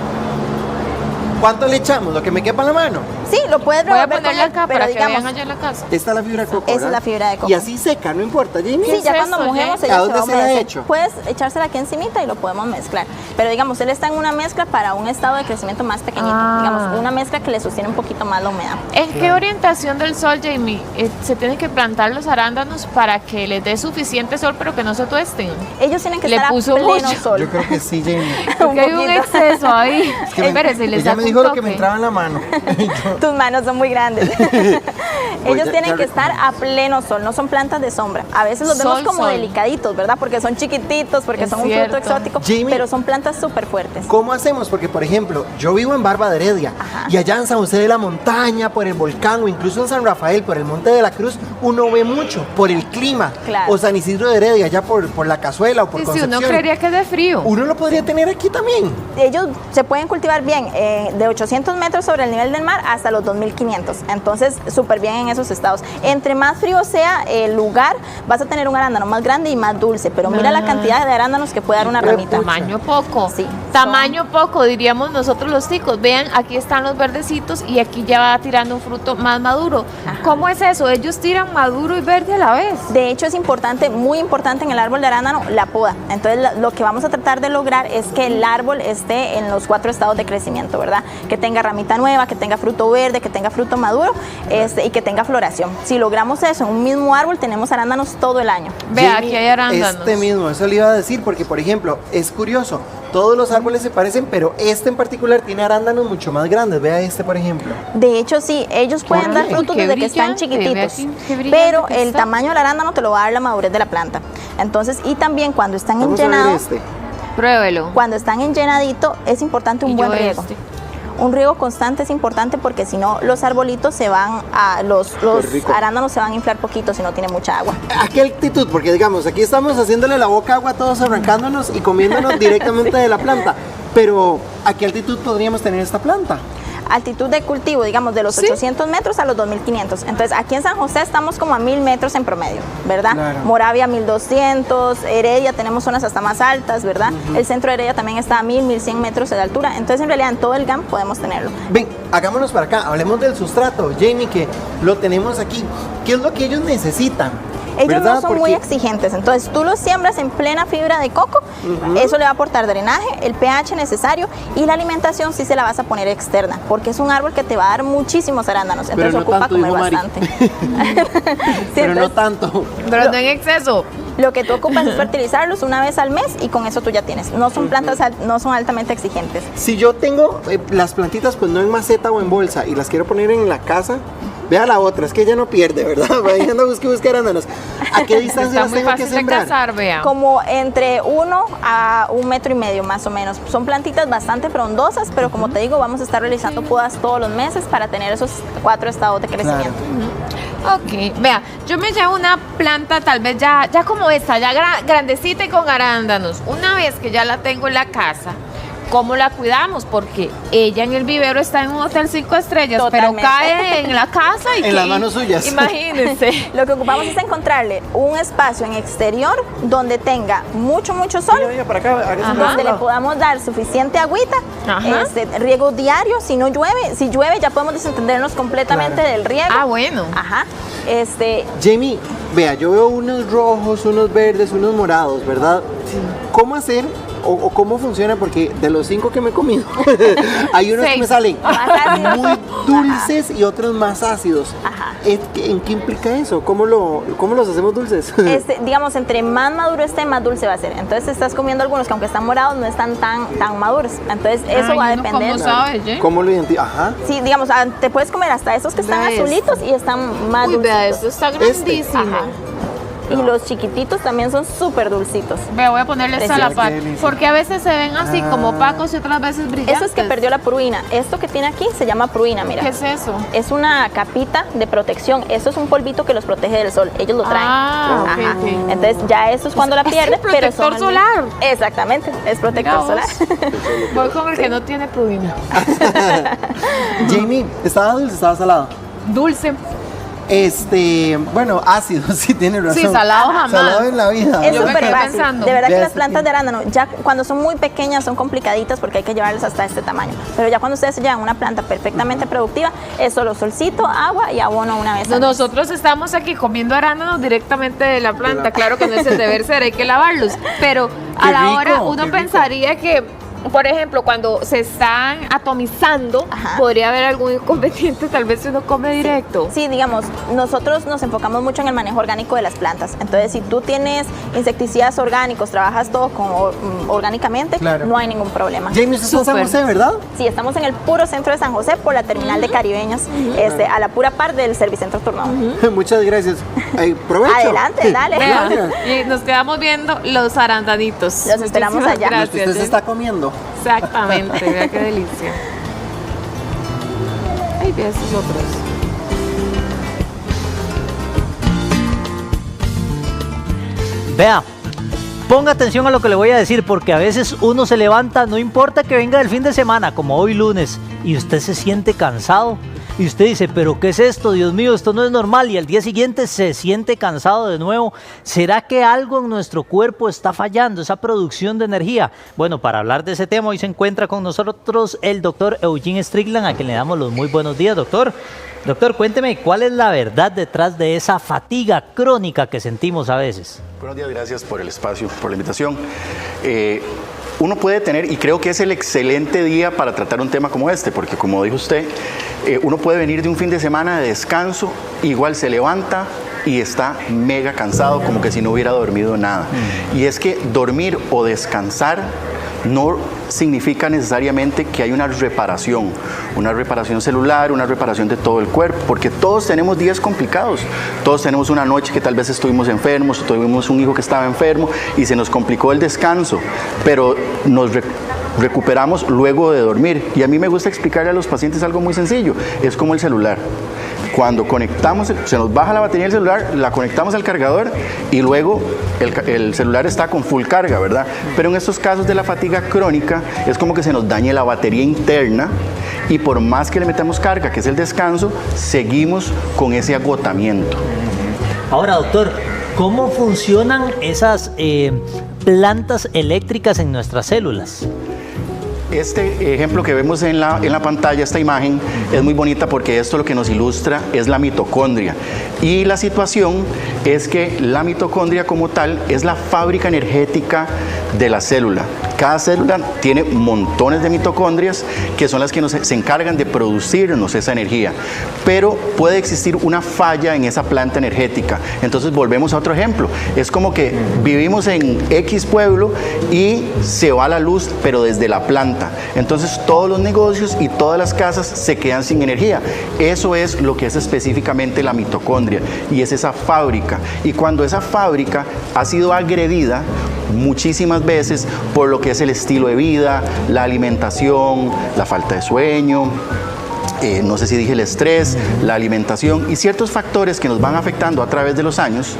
¿Cuánto le echamos? ¿Lo que me quepa en la mano? sí, lo puedes Voy a revolver ponerle con él, acá pero para que digamos, vean allá en la casa. Esta es la fibra de coco, esa es ¿verdad? la fibra de coco. Y así seca, no importa, Jamie. Sí, ya es cuando esto, mojemos Jay? ella ¿A se va a dónde se la humedecer. echo? Puedes echársela aquí encimita y lo podemos mezclar. Pero digamos, él está en una mezcla para un estado de crecimiento más pequeñito. Digamos, una mezcla que le sostiene un poquito más la humedad. ¿En qué orientación del sol, Jamie, se tienen que plantar los arándanos para que les dé suficiente sol pero que no se tuesten? Ellos tienen que Le estar a puso pleno mucho. sol. Yo creo que sí, Jamie. Porque hay un poquito. exceso ahí. que me- Espérese, le ella saco me un dijo lo que me toque. entraba en la mano. Tus manos son muy grandes. Pues Ellos ya- tienen ya que estar a pleno sol, no son plantas de sombra. A veces los vemos Sol, como sol. delicaditos, ¿verdad? Porque son chiquititos, porque Es son un cierto. fruto exótico, Jamie. pero son plantas súper fuertes. ¿Cómo hacemos? Porque, por ejemplo, yo vivo en Barba de Heredia y allá en San José de la Montaña, por el volcán o incluso en San Rafael, por el Monte de la Cruz, uno ve mucho por el clima. Claro. O San Isidro de Heredia, allá por la Cazuela o por Sí, sí, Concepción. uno creería que es de frío. Uno lo podría tener aquí también. Ellos se pueden cultivar bien de 800 metros sobre el nivel del mar hasta los 2500. Entonces, súper bien en esos estados. Entre más frío sea el lugar, vas a tener un arándano más grande y más dulce. Pero mira la cantidad de arándanos que puede dar una ramita. Tamaño poco. Sí. Tamaño poco, diríamos nosotros los ticos. Vean, aquí están los verdecitos y aquí ya va tirando un fruto más maduro. ¿Cómo es eso? Ellos tiran maduro y verde a la vez. De hecho, es importante, muy importante en el árbol de arándano, la poda. Entonces, lo que vamos a tratar de lograr es que el árbol esté en los 4 estados de crecimiento, ¿verdad? Que tenga ramita nueva, que tenga fruto verde, que tenga fruto maduro y que tenga floración. Si logramos eso en un mismo árbol, tenemos arándanos todo el año. Vea, Jamie, aquí hay arándanos. Este mismo, eso le iba a decir, porque, por ejemplo, es curioso. Todos los árboles se parecen, pero este en particular tiene arándanos mucho más grandes. Vea este, por ejemplo. De hecho, sí, ellos pueden dar qué? frutos Qué desde que están brillante, ve chiquititos, aquí, qué brillante pero que el está. tamaño del arándano te lo va a dar la madurez de la planta. Entonces, y también cuando están Vamos a ver enllenados, este. Pruébelo. cuando están enllenadito, es importante un Y buen yo riego. este. Un riego constante es importante porque si no, los arbolitos se van a, los rico. arándanos se van a inflar poquito si no tiene mucha agua. ¿A qué altitud? Porque digamos, aquí estamos haciéndole la boca agua a todos, arrancándonos y comiéndonos directamente de la planta. Pero, ¿a qué altitud podríamos tener esta planta? Altitud de cultivo, digamos, de los Sí. 800 metros a los 2500. Entonces, aquí en San José estamos como a 1000 metros en promedio, ¿verdad? Claro. Moravia 1200, Heredia tenemos zonas hasta más altas, ¿verdad? El centro de Heredia también está a 1100 metros de altura. Entonces, en realidad, en todo el GAM podemos tenerlo. Ven, hagámonos para acá, hablemos del sustrato, Jamie, que lo tenemos aquí. ¿Qué es lo que ellos necesitan? Ellos ¿Verdad? no son muy Porque- exigentes, entonces tú los siembras en plena fibra de coco, eso le va a aportar drenaje, el pH necesario y la alimentación sí se la vas a poner externa, porque es un árbol que te va a dar muchísimos arándanos, entonces no ocupa tanto, comer dijo Mari. bastante. Sí, Pero no entonces, tanto. Pero no en exceso. lo que tú ocupas es fertilizarlos una vez al mes y con eso tú ya tienes. No son plantas, no son altamente exigentes. Si yo tengo las plantitas, pues no en maceta o en bolsa, y las quiero poner en la casa, Vea la otra, es que ella no pierde, ¿verdad? Vayan a buscar arándanos. ¿A qué distancia Está las muy tengo que fácil de sembrar? cazar, vea. Como entre 1 a 1,5 metros más o menos. Son plantitas bastante frondosas, pero como te digo, vamos a estar realizando podas todos los meses para tener esos 4 estados de crecimiento. Ok, vea, yo me llevo una planta tal vez ya como esta, ya grandecita y con arándanos. Una vez que ya la tengo en la casa, ¿cómo la cuidamos? Porque ella en el vivero está en un hotel 5 estrellas, Totalmente. pero cae en la casa y En las manos suyas. Imagínense. Lo que ocupamos es encontrarle un espacio en exterior donde tenga mucho sol, Para acá, donde le podamos dar suficiente agüita, Ajá. riego diario. Si no llueve, si llueve ya podemos desentendernos completamente del riego. Ah, bueno. Ajá. Jamie, vea, yo veo unos rojos, unos verdes, unos morados, ¿verdad? ¿Cómo hacer o cómo funciona? Porque de los 5 que me he comido, hay unos que 6. me salen Más ácidos. muy dulces y otros más ácidos. Ajá. ¿En qué implica eso? ¿Cómo los hacemos dulces? Digamos, entre más maduro esté, más dulce va a ser. Entonces estás comiendo algunos que aunque están morados no están tan maduros. Entonces eso va a depender. ¿Cómo sabes, Jay? ¿Cómo lo identificas? Ajá. Sí, digamos, te puedes comer hasta esos que están Vea esto. azulitos y están más Uy, dulces. vea, esto está grandísimo. Ajá. Y los chiquititos también son súper dulcitos. Vea, voy a ponerle esta a la par, Qué delicia. porque a veces se ven así como opacos y otras veces brillantes. Eso es que perdió la pruina. Esto que tiene aquí se llama pruina, mira. ¿Qué es eso? Es una capita de protección. Eso es un polvito que los protege del sol. Ellos lo traen. Ah, ok, Ajá. ok. Entonces ya eso es cuando la Es pierde. el protector son solar. Exactamente, es protector Mira solar. vos. Voy con el que no tiene pruina. Jamie, ¿estaba dulce, estaba salado? Dulce. Bueno, ácido, sí tiene razón. Sí, salado jamás. Salado en la vida. Es Yo me súper quedé fácil. pensando. De verdad que Vea las este plantas de arándano, ya cuando son muy pequeñas son complicaditas porque hay que llevarlas hasta este tamaño. Pero ya cuando ustedes se llevan una planta perfectamente productiva, es solo solcito, agua y abono una vez. al mes. Nosotros estamos aquí comiendo arándanos directamente de la planta. Claro que no es el deber ser, hay que lavarlos. Pero a Qué la rico, hora uno qué rico. pensaría que, por ejemplo, cuando se están atomizando, Ajá. podría haber algún inconveniente, tal vez si uno come directo. Sí, digamos, nosotros nos enfocamos mucho en el manejo orgánico de las plantas. Entonces, si tú tienes insecticidas orgánicos, trabajas todo orgánicamente, Claro. no hay ningún problema. Jamie, usted está en San Súper. José, ¿verdad? Sí, estamos en el puro centro de San José por la terminal de Caribeños, a la pura par del Servicentro Turnado. Muchas gracias. Provecho. Adelante, dale. Gracias. Y nos quedamos viendo los arandanitos. Los esperamos Muchísimas allá. Lo que usted Gracias. se está comiendo. Exactamente, vea qué delicia. Ay, vea estos otros. Vea, ponga atención a lo que le voy a decir, porque a veces uno se levanta, no importa que venga el fin de semana, como hoy lunes, y usted se siente cansado. Y usted dice, pero ¿qué es esto? Dios mío, esto no es normal. Y al día siguiente se siente cansado de nuevo. ¿Será que algo en nuestro cuerpo está fallando, esa producción de energía? Bueno, para hablar de ese tema, hoy se encuentra con nosotros el doctor Eugene Strickland, a quien le damos los muy buenos días, doctor. Doctor, cuénteme, ¿cuál es la verdad detrás de esa fatiga crónica que sentimos a veces? Buenos días, gracias por el espacio, por la invitación. Uno puede tener, y creo que es el excelente día para tratar un tema como este, porque como dijo usted, uno puede venir de un fin de semana de descanso, igual se levanta y está mega cansado, como que si no hubiera dormido nada. Y es que dormir o descansar no significa necesariamente que hay una reparación celular, una reparación de todo el cuerpo, porque todos tenemos días complicados, todos tenemos una noche que tal vez estuvimos enfermos, tuvimos un hijo que estaba enfermo y se nos complicó el descanso, pero nos recuperamos luego de dormir. Y a mí me gusta explicarle a los pacientes algo muy sencillo, es como el celular. Cuando conectamos, se nos baja la batería del celular, la conectamos al cargador y luego el celular está con full carga, ¿verdad? Pero en estos casos de la fatiga crónica es como que se nos dañe la batería interna y por más que le metamos carga, que es el descanso, seguimos con ese agotamiento. Ahora, doctor, ¿cómo funcionan esas plantas eléctricas en nuestras células? Este ejemplo que vemos en la pantalla, esta imagen, es muy bonita porque esto lo que nos ilustra es la mitocondria. Y la situación es que la mitocondria como tal es la fábrica energética de la célula. Cada célula tiene montones de mitocondrias que son las que se encargan de producirnos esa energía. Pero puede existir una falla en esa planta energética. Entonces volvemos a otro ejemplo. Es como que vivimos en X pueblo y se va la luz, pero desde la planta. Entonces todos los negocios y todas las casas se quedan sin energía. Eso es lo que es específicamente la mitocondria y es esa fábrica. Y cuando esa fábrica ha sido agredida muchísimas veces por lo que es el estilo de vida, la alimentación, la falta de sueño, no sé si dije el estrés, la alimentación y ciertos factores que nos van afectando a través de los años,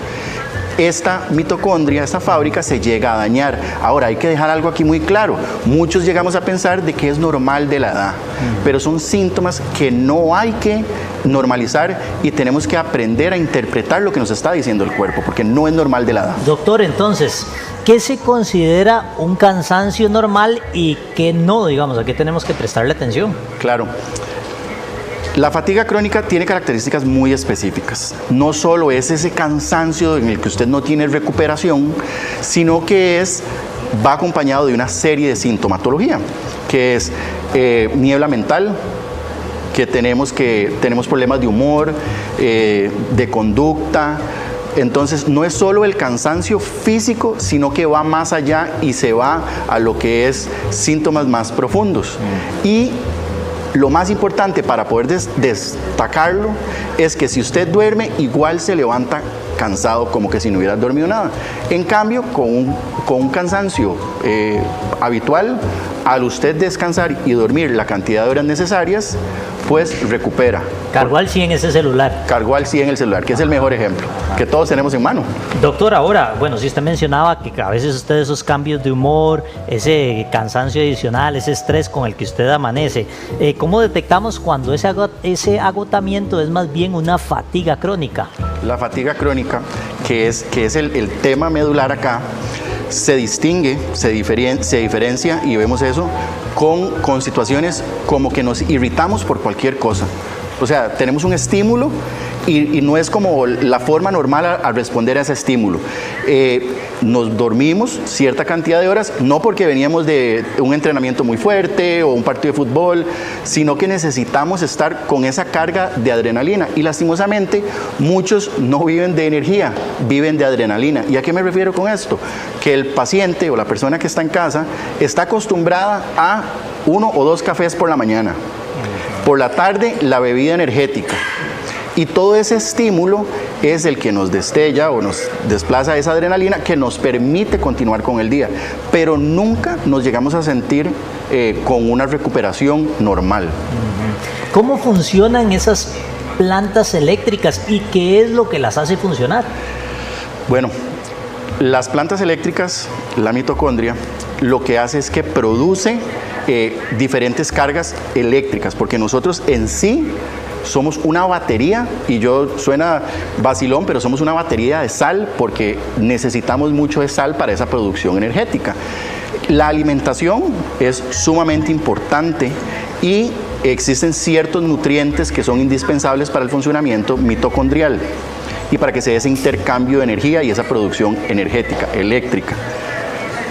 esta mitocondria, esta fábrica se llega a dañar. Ahora hay que dejar algo aquí muy claro. Muchos llegamos a pensar de que es normal de la edad, pero son síntomas que no hay que normalizar y tenemos que aprender a interpretar lo que nos está diciendo el cuerpo, porque no es normal de la edad. Doctor, entonces, ¿qué se considera un cansancio normal y qué no, digamos? ¿A qué tenemos que prestarle atención? Claro. La fatiga crónica tiene características muy específicas. No solo es ese cansancio en el que usted no tiene recuperación, sino que va acompañado de una serie de sintomatología, que es niebla mental, que tenemos problemas de humor, de conducta. Entonces no es solo el cansancio físico, sino que va más allá y se va a lo que es síntomas más profundos. Y lo más importante para poder destacarlo es que si usted duerme, igual se levanta cansado como que si no hubiera dormido nada. En cambio, con un cansancio habitual, al usted descansar y dormir la cantidad de horas necesarias, pues recupera. Cargó al 100 ese celular. Cargó al 100 el celular, que es el mejor ejemplo, que todos tenemos en mano. Doctor, ahora, bueno, si usted mencionaba que a veces usted esos cambios de humor, ese cansancio adicional, ese estrés con el que usted amanece, ¿cómo detectamos cuando ese agotamiento es más bien una fatiga crónica? La fatiga crónica, que es el tema medular acá, se distingue, se diferencia y vemos eso con situaciones como que nos irritamos por cualquier cosa. O sea, tenemos un estímulo y no es como la forma normal a responder a ese estímulo. Nos dormimos cierta cantidad de horas, no porque veníamos de un entrenamiento muy fuerte o un partido de fútbol, sino que necesitamos estar con esa carga de adrenalina. Y lastimosamente, muchos no viven de energía, viven de adrenalina. ¿Y a qué me refiero con esto? Que el paciente o la persona que está en casa está acostumbrada a 1 o 2 cafés por la mañana. Por la tarde, la bebida energética. Y todo ese estímulo es el que nos destella o nos desplaza esa adrenalina que nos permite continuar con el día. Pero nunca nos llegamos a sentir con una recuperación normal. ¿Cómo funcionan esas plantas eléctricas y qué es lo que las hace funcionar? Bueno, las plantas eléctricas, la mitocondria, lo que hace es que produce diferentes cargas eléctricas, porque nosotros en sí somos una batería, y suena vacilón, pero somos una batería de sal porque necesitamos mucho de sal para esa producción energética. La alimentación es sumamente importante y existen ciertos nutrientes que son indispensables para el funcionamiento mitocondrial y para que se dé ese intercambio de energía y esa producción energética, eléctrica.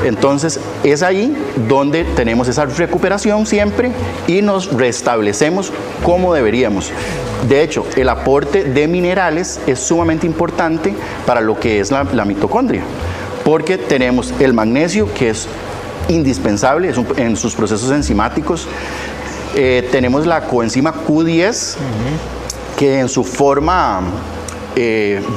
Entonces es ahí donde tenemos esa recuperación siempre y nos restablecemos como deberíamos. De hecho, el aporte de minerales es sumamente importante para lo que es la mitocondria, porque tenemos el magnesio, que es indispensable en sus procesos enzimáticos. Tenemos la coenzima Q10, que en su forma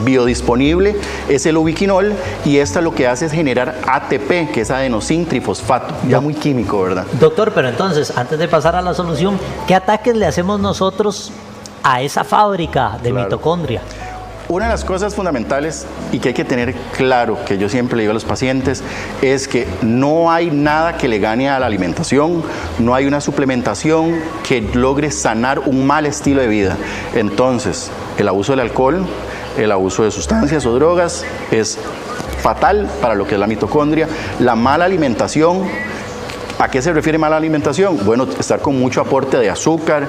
biodisponible es el ubiquinol, y esta lo que hace es generar ATP, que es adenosín trifosfato, ya muy químico, ¿verdad? Doctor, pero entonces, antes de pasar a la solución, ¿qué ataques le hacemos nosotros a esa fábrica de mitocondria? Una de las cosas fundamentales y que hay que tener claro, que yo siempre le digo a los pacientes, es que no hay nada que le gane a la alimentación, no hay una suplementación que logre sanar un mal estilo de vida. Entonces, el abuso del alcohol, el abuso de sustancias o drogas es fatal para lo que es la mitocondria. La mala alimentación ¿A qué se refiere mala alimentación? Bueno, estar con mucho aporte de azúcar,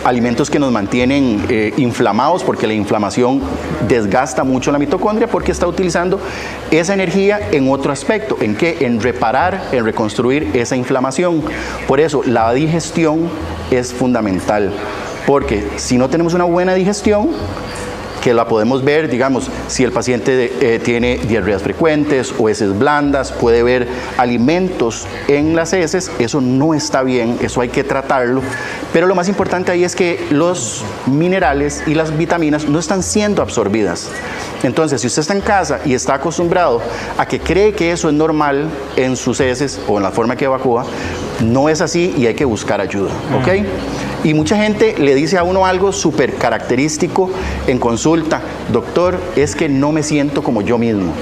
alimentos que nos mantienen inflamados, porque la inflamación desgasta mucho la mitocondria, porque está utilizando esa energía en otro aspecto. ¿En qué? En reparar, en reconstruir esa inflamación. Por eso, la digestión es fundamental, porque si no tenemos una buena digestión, que la podemos ver, digamos, si el paciente tiene diarreas frecuentes o heces blandas, puede ver alimentos en las heces, eso no está bien, eso hay que tratarlo, pero lo más importante ahí es que los minerales y las vitaminas no están siendo absorbidas. Entonces, si usted está en casa y está acostumbrado a que cree que eso es normal en sus heces o en la forma que evacúa, no es así y hay que buscar ayuda, ¿ok? Y mucha gente le dice a uno algo súper característico en consulta: doctor, es que no me siento como yo mismo.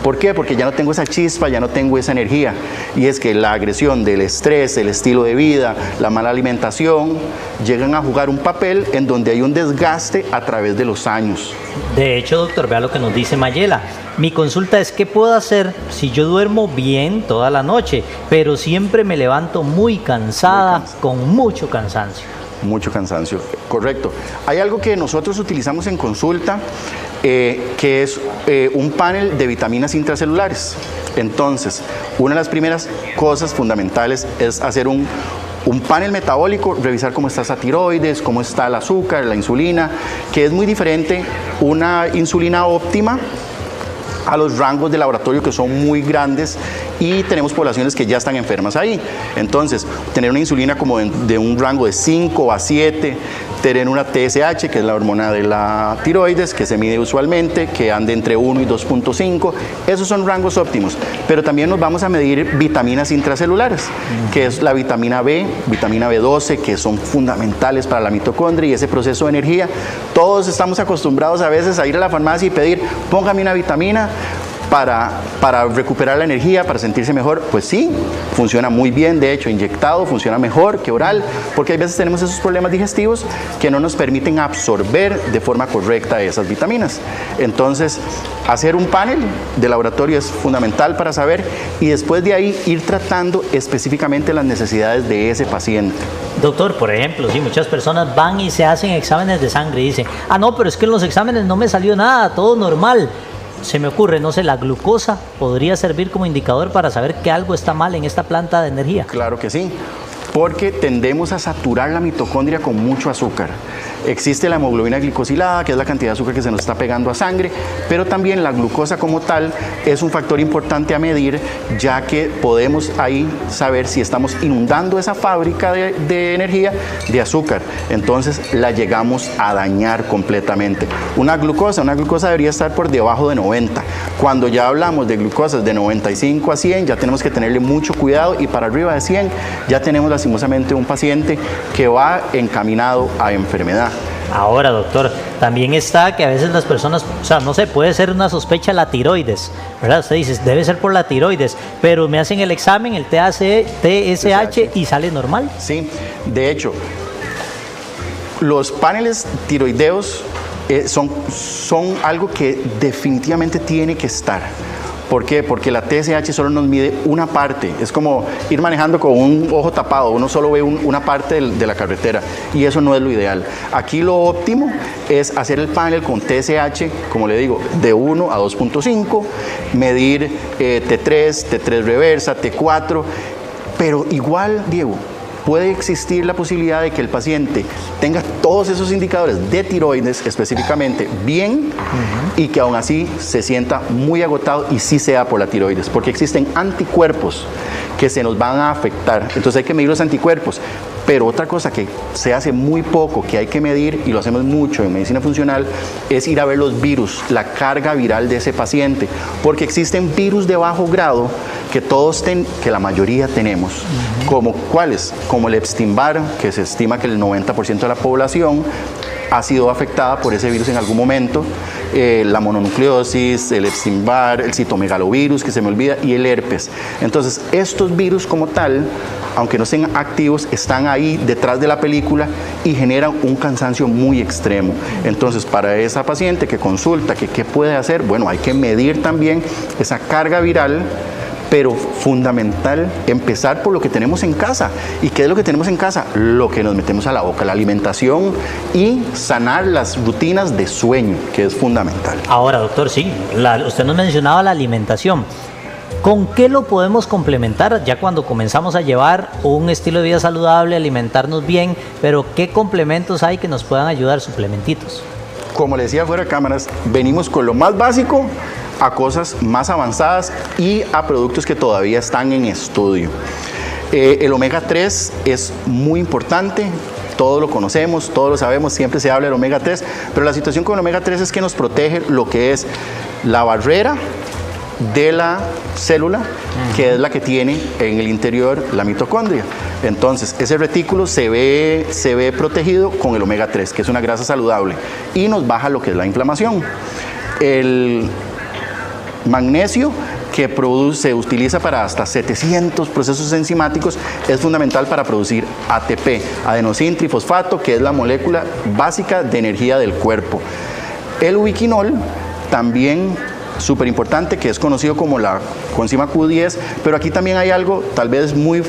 ¿Por qué? Porque ya no tengo esa chispa, ya no tengo esa energía. Y es que la agresión del estrés, el estilo de vida, la mala alimentación, llegan a jugar un papel en donde hay un desgaste a través de los años. De hecho, doctor, vea lo que nos dice Mayela. Mi consulta es: ¿qué puedo hacer si yo duermo bien toda la noche, pero siempre me levanto muy cansada, con mucho cansancio? Mucho cansancio, correcto. Hay algo que nosotros utilizamos en consulta, que es un panel de vitaminas intracelulares. Entonces, una de las primeras cosas fundamentales es hacer un panel metabólico, revisar cómo está esa tiroides, cómo está el azúcar, la insulina, que es muy diferente una insulina óptima a los rangos de laboratorio que son muy grandes, y tenemos poblaciones que ya están enfermas ahí. Entonces, tener una insulina como de un rango de 5 a 7, tener una TSH, que es la hormona de la tiroides, que se mide usualmente, que ande entre 1 y 2.5, esos son rangos óptimos. Pero también nos vamos a medir vitaminas intracelulares, que es la vitamina B, vitamina B12, que son fundamentales para la mitocondria y ese proceso de energía. Todos estamos acostumbrados a veces a ir a la farmacia y pedir: póngame una vitamina para recuperar la energía, para sentirse mejor. Pues sí, funciona muy bien, de hecho, inyectado funciona mejor que oral, porque hay veces tenemos esos problemas digestivos que no nos permiten absorber de forma correcta esas vitaminas. Entonces, hacer un panel de laboratorio es fundamental para saber, y después de ahí ir tratando específicamente las necesidades de ese paciente. Doctor, por ejemplo, si muchas personas van y se hacen exámenes de sangre y dicen: ah, no, pero es que en los exámenes no me salió nada, todo normal. Se me ocurre, no sé, la glucosa podría servir como indicador para saber que algo está mal en esta planta de energía. Claro que sí, porque tendemos a saturar la mitocondria con mucho azúcar. Existe la hemoglobina glicosilada, que es la cantidad de azúcar que se nos está pegando a sangre, pero también la glucosa como tal es un factor importante a medir, ya que podemos ahí saber si estamos inundando esa fábrica de energía de azúcar. Entonces la llegamos a dañar completamente. Una glucosa debería estar por debajo de 90. Cuando ya hablamos de glucosas de 95 a 100, ya tenemos que tenerle mucho cuidado, y para arriba de 100 ya tenemos lastimosamente un paciente que va encaminado a enfermedad. Ahora, doctor, también está que a veces las personas, o sea, no sé, puede ser una sospecha la tiroides, ¿verdad? Usted dice, debe ser por la tiroides, pero me hacen el examen, el TSH, y sale normal. Sí, de hecho, los paneles tiroideos son algo que definitivamente tiene que estar. ¿Por qué? Porque la TSH solo nos mide una parte. Es como ir manejando con un ojo tapado. Uno solo ve una parte de la carretera, y eso no es lo ideal. Aquí lo óptimo es hacer el panel con TSH, como le digo, de 1 a 2.5, medir T3 reversa, T4, pero igual, Diego, puede existir la posibilidad de que el paciente tenga todos esos indicadores de tiroides específicamente bien, y que aún así se sienta muy agotado y sí sea por la tiroides, porque existen anticuerpos que se nos van a afectar. Entonces hay que medir los anticuerpos. Pero otra cosa que se hace muy poco, que hay que medir, y lo hacemos mucho en medicina funcional, es ir a ver los virus, la carga viral de ese paciente, porque existen virus de bajo grado que la mayoría tenemos. Como ¿cuáles? Como el Epstein-Barr, que se estima que el 90% de la población ha sido afectada por ese virus en algún momento, la mononucleosis, el Epstein-Barr, el citomegalovirus, que se me olvida, y el herpes. Entonces, estos virus como tal, aunque no estén activos, están ahí detrás de la película y generan un cansancio muy extremo. Entonces, para esa paciente que consulta, que ¿qué puede hacer? Bueno, hay que medir también esa carga viral pero fundamental empezar por lo que tenemos en casa. ¿Y qué es lo que tenemos en casa? Lo que nos metemos a la boca, la alimentación y sanar las rutinas de sueño, que es fundamental. Ahora, doctor, sí, usted nos mencionaba la alimentación. ¿Con qué lo podemos complementar ya cuando comenzamos a llevar un estilo de vida saludable, alimentarnos bien, pero qué complementos hay que nos puedan ayudar, suplementitos? Como le decía fuera de cámaras, venimos con lo más básico a cosas más avanzadas y a productos que todavía están en estudio. El omega 3 es muy importante. Todos lo conocemos, todos lo sabemos, siempre se habla del omega 3, pero la situación con el omega 3 es que nos protege lo que es la barrera de la célula, que es la que tiene en el interior la mitocondria. Entonces, ese retículo se ve protegido con el omega 3, que es una grasa saludable, y nos baja lo que es la inflamación. El magnesio, que se utiliza para hasta 700 procesos enzimáticos, es fundamental para producir ATP, adenosín trifosfato, que es la molécula básica de energía del cuerpo. El ubiquinol, también súper importante, que es conocido como la coenzima Q10, pero aquí también hay algo tal vez muy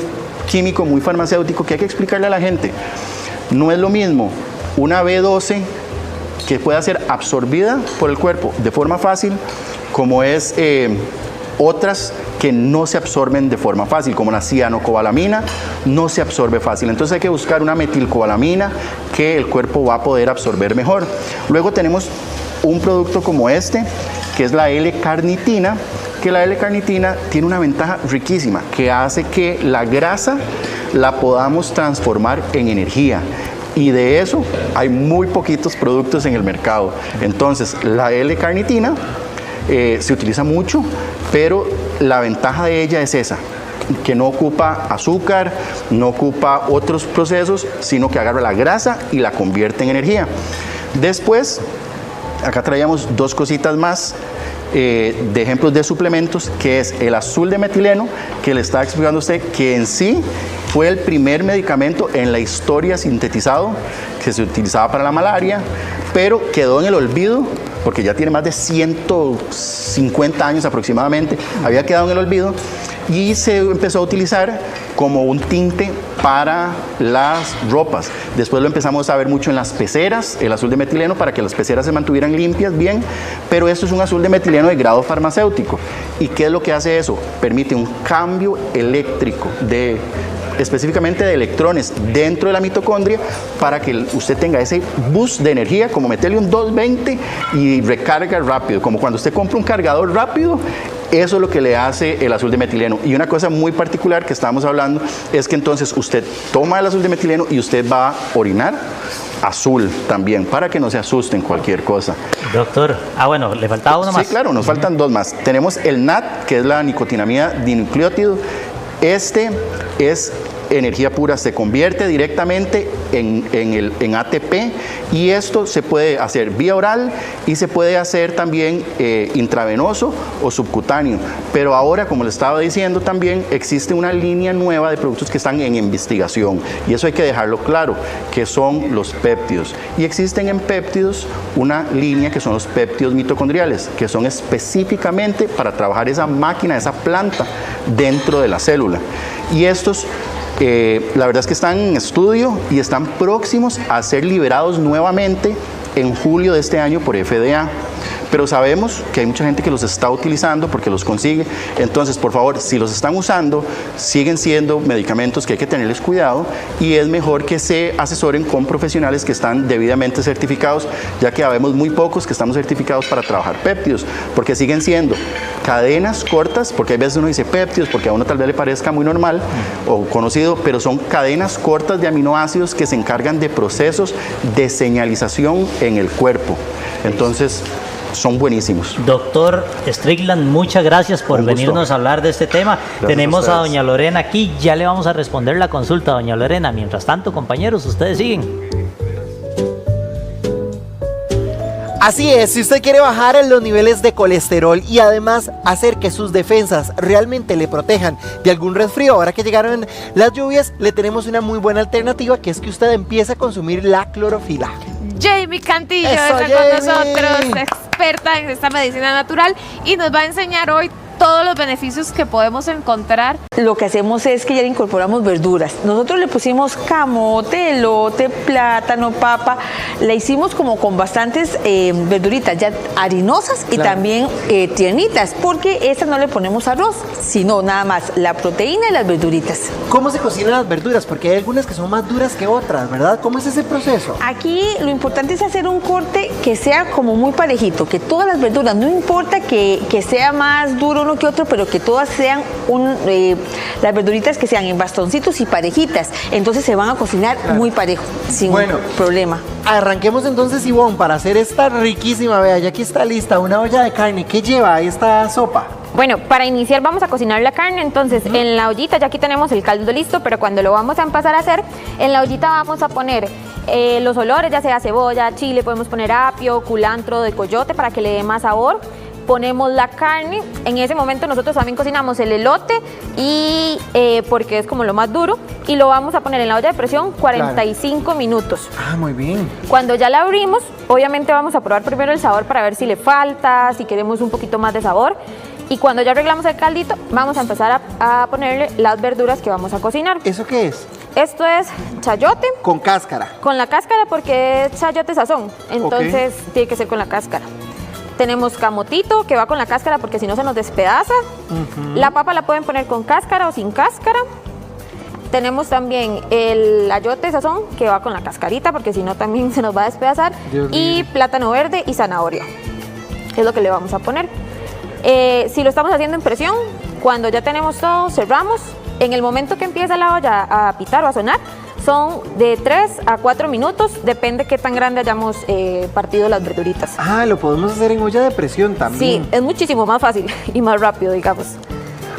químico, muy farmacéutico, que hay que explicarle a la gente. No es lo mismo una B12 que pueda ser absorbida por el cuerpo de forma fácil, como es otras que no se absorben de forma fácil, como la cianocobalamina, no se absorbe fácil. Entonces hay que buscar una metilcobalamina que el cuerpo va a poder absorber mejor. Luego tenemos un producto como este, que es la L-carnitina, que la L-carnitina tiene una ventaja riquísima, que hace que la grasa la podamos transformar en energía. Y de eso hay muy poquitos productos en el mercado. Entonces, la L-carnitina se utiliza mucho, pero la ventaja de ella es esa, que no ocupa azúcar, no ocupa otros procesos, sino que agarra la grasa y la convierte en energía. Después, acá traíamos dos cositas más de ejemplos de suplementos, que es el azul de metileno, que le estaba explicando a usted que en sí fue el primer medicamento en la historia sintetizado que se utilizaba para la malaria, pero quedó en el olvido porque ya tiene más de 150 años aproximadamente, había quedado en el olvido y se empezó a utilizar como un tinte para las ropas. Después lo empezamos a ver mucho en las peceras, el azul de metileno, para que las peceras se mantuvieran limpias, bien, pero esto es un azul de metileno de grado farmacéutico. ¿Y qué es lo que hace eso? Permite un cambio eléctrico específicamente de electrones dentro de la mitocondria, para que usted tenga ese boost de energía, como meterle un 220 y recarga rápido, como cuando usted compra un cargador rápido. Eso es lo que le hace el azul de metileno. Y una cosa muy particular que estábamos hablando es que entonces usted toma el azul de metileno y usted va a orinar azul también, para que no se asusten cualquier cosa. Doctor, bueno, le faltaba uno más. Sí, claro, nos faltan dos más. Tenemos el NAD, que es la nicotinamida dinucleótido. Este es energía pura, se convierte directamente en ATP, y esto se puede hacer vía oral y se puede hacer también intravenoso o subcutáneo. Pero ahora, como le estaba diciendo, también existe una línea nueva de productos que están en investigación, y eso hay que dejarlo claro, que son los péptidos. Y existen en péptidos una línea que son los péptidos mitocondriales, que son específicamente para trabajar esa máquina, esa planta dentro de la célula. Y estos la verdad es que están en estudio y están próximos a ser liberados nuevamente en julio de este año por FDA. Pero sabemos que hay mucha gente que los está utilizando porque los consigue. Entonces, por favor, si los están usando, siguen siendo medicamentos que hay que tenerles cuidado, y es mejor que se asesoren con profesionales que están debidamente certificados, ya que habemos muy pocos que estamos certificados para trabajar péptidos, porque siguen siendo cadenas cortas, porque hay veces uno dice péptidos porque a uno tal vez le parezca muy normal o conocido, pero son cadenas cortas de aminoácidos que se encargan de procesos de señalización en el cuerpo. Entonces, son buenísimos. Doctor Strickland, muchas gracias por venirnos a hablar de este tema. Gracias. Tenemos a doña Lorena aquí, ya le vamos a responder la consulta, doña Lorena. Mientras tanto, compañeros, ustedes siguen. Así es, si usted quiere bajar los niveles de colesterol y además hacer que sus defensas realmente le protejan de algún resfrío, ahora que llegaron las lluvias, le tenemos una muy buena alternativa, que es que usted empiece a consumir la clorofila. Jamie Cantillo Eso, está con Jamie. nosotros, experta en esta medicina natural, y nos va a enseñar hoy todos los beneficios que podemos encontrar. Lo que hacemos es que ya le incorporamos verduras. Nosotros le pusimos camote, elote, plátano, papa. La hicimos como con bastantes verduritas ya harinosas y también tiernitas, porque estas no le ponemos arroz, sino nada más la proteína y las verduritas. ¿Cómo se cocinan las verduras? Porque hay algunas que son más duras que otras, ¿verdad? ¿Cómo es ese proceso? Aquí lo importante es hacer un corte que sea como muy parejito, que todas las verduras, no importa que sea más duro uno que otro, pero que todas sean las verduritas que sean en bastoncitos y parejitas. Entonces se van a cocinar muy parejo, sin problema. Arranquemos entonces, Ivonne, para hacer esta riquísima, vea, ya aquí está lista, una olla de carne. ¿Qué lleva esta sopa? Bueno, para iniciar vamos a cocinar la carne, entonces en la ollita, ya aquí tenemos el caldo listo, pero cuando lo vamos a empezar a hacer, en la ollita vamos a poner los olores, ya sea cebolla, chile, podemos poner apio, culantro de coyote para que le dé más sabor. Ponemos la carne, en ese momento nosotros también cocinamos el elote y porque es como lo más duro, y lo vamos a poner en la olla de presión 45 minutos. Ah, muy bien. Cuando ya la abrimos, obviamente vamos a probar primero el sabor para ver si le falta, si queremos un poquito más de sabor. Y cuando ya arreglamos el caldito, vamos a empezar a ponerle las verduras que vamos a cocinar. ¿Eso qué es? Esto es chayote. Con cáscara. Con la cáscara porque es chayote sazón, entonces tiene que ser con la cáscara. Tenemos camotito que va con la cáscara porque si no se nos despedaza. La papa la pueden poner con cáscara o sin cáscara. Tenemos también el ayote sazón que va con la cascarita porque si no también se nos va a despedazar. Y plátano verde y zanahoria. Es lo que le vamos a poner. Si lo estamos haciendo en presión, cuando ya tenemos todo, cerramos. En el momento que empieza la olla a pitar o a sonar, son de 3 a 4 minutos, depende qué tan grande hayamos partido las verduritas. Ah, lo podemos hacer en olla de presión también. Sí, es muchísimo más fácil y más rápido, digamos.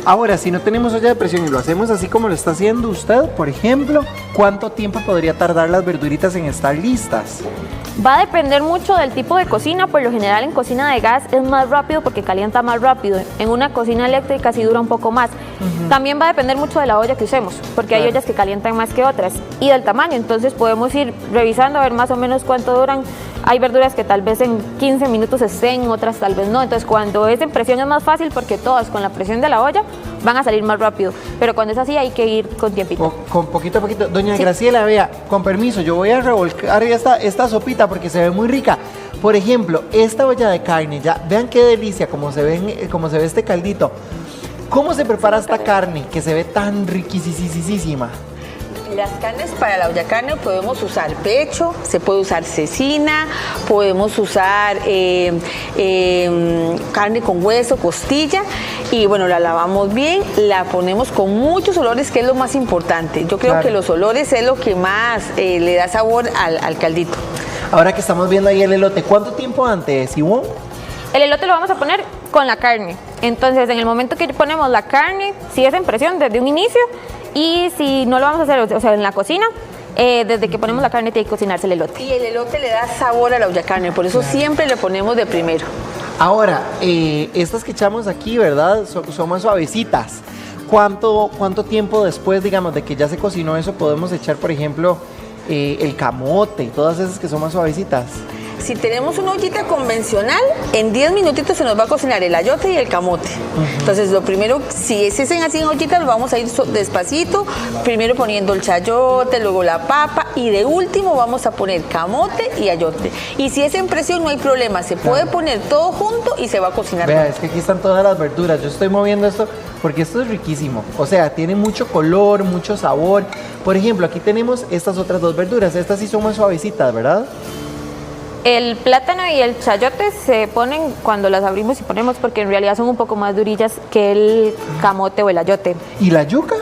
Ahora, si no tenemos olla de presión y lo hacemos así como lo está haciendo usted, por ejemplo, ¿cuánto tiempo podría tardar las verduritas en estar listas? Va a depender mucho del tipo de cocina, por lo general en cocina de gas es más rápido porque calienta más rápido, en una cocina eléctrica sí dura un poco más. También va a depender mucho de la olla que usemos, porque hay ollas que calientan más que otras y del tamaño, entonces podemos ir revisando a ver más o menos cuánto duran. Hay verduras que tal vez en 15 minutos estén, otras tal vez no, entonces cuando es en presión es más fácil porque todas con la presión de la olla van a salir más rápido, pero cuando es así hay que ir con tiempito. Con poquito a poquito. Doña Graciela, vea, con permiso, yo voy a revolcar esta sopita porque se ve muy rica. Por ejemplo, esta olla de carne, ya vean qué delicia como se ve este caldito. ¿Cómo se prepara esta carne que se ve tan riquísima? Las carnes para la olla carne podemos usar pecho, se puede usar cecina, podemos usar carne con hueso, costilla, y bueno, la lavamos bien, la ponemos con muchos olores, que es lo más importante. Yo creo que los olores es lo que más le da sabor al caldito. Ahora que estamos viendo ahí el elote, ¿cuánto tiempo antes, Ivonne? El elote lo vamos a poner con la carne, entonces en el momento que ponemos la carne, si es en presión desde un inicio, y si no lo vamos a hacer, o sea, en la cocina, desde que ponemos la carne tiene que cocinarse el elote. Y el elote le da sabor a la olla carne, por eso siempre le ponemos de primero. Ahora, estas que echamos aquí, ¿verdad? Son más suavecitas. ¿Cuánto tiempo después, digamos, de que ya se cocinó eso, podemos echar, por ejemplo, el camote y todas esas que son más suavecitas? Si tenemos una ollita convencional, en 10 minutitos se nos va a cocinar el ayote y el camote. Entonces, lo primero, si se hacen así en ollitas, lo vamos a ir despacito, primero poniendo el chayote, luego la papa, y de último vamos a poner camote y ayote. Y si es en presión, no hay problema, se puede poner todo junto y se va a cocinar. Vea, es que aquí están todas las verduras. Yo estoy moviendo esto porque esto es riquísimo. O sea, tiene mucho color, mucho sabor. Por ejemplo, aquí tenemos estas otras dos verduras. Estas sí son más suavecitas, ¿verdad? El plátano y el chayote se ponen cuando las abrimos y ponemos porque en realidad son un poco más durillas que el camote o el ayote. ¿Y la yuca?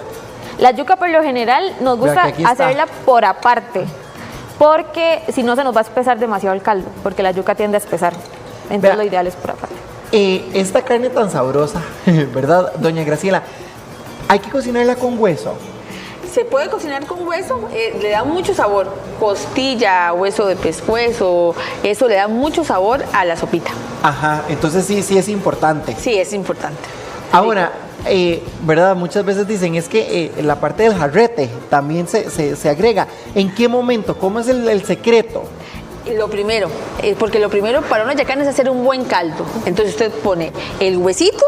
La yuca por lo general nos gusta hacerla por aparte, porque si no se nos va a espesar demasiado el caldo, porque la yuca tiende a espesar. Entonces lo ideal es por aparte. Esta carne tan sabrosa, ¿verdad, doña Graciela? ¿Hay que cocinarla con hueso? Se puede cocinar con hueso, le da mucho sabor. Costilla, hueso de pescuezo, eso le da mucho sabor a la sopita. Ajá, entonces sí es importante. Sí, es importante. Ahora, ¿verdad? Muchas veces dicen es que la parte del jarrete también se agrega. ¿En qué momento? ¿Cómo es el secreto? Lo primero, porque lo primero para una olla carne es hacer un buen caldo. Entonces usted pone el huesito,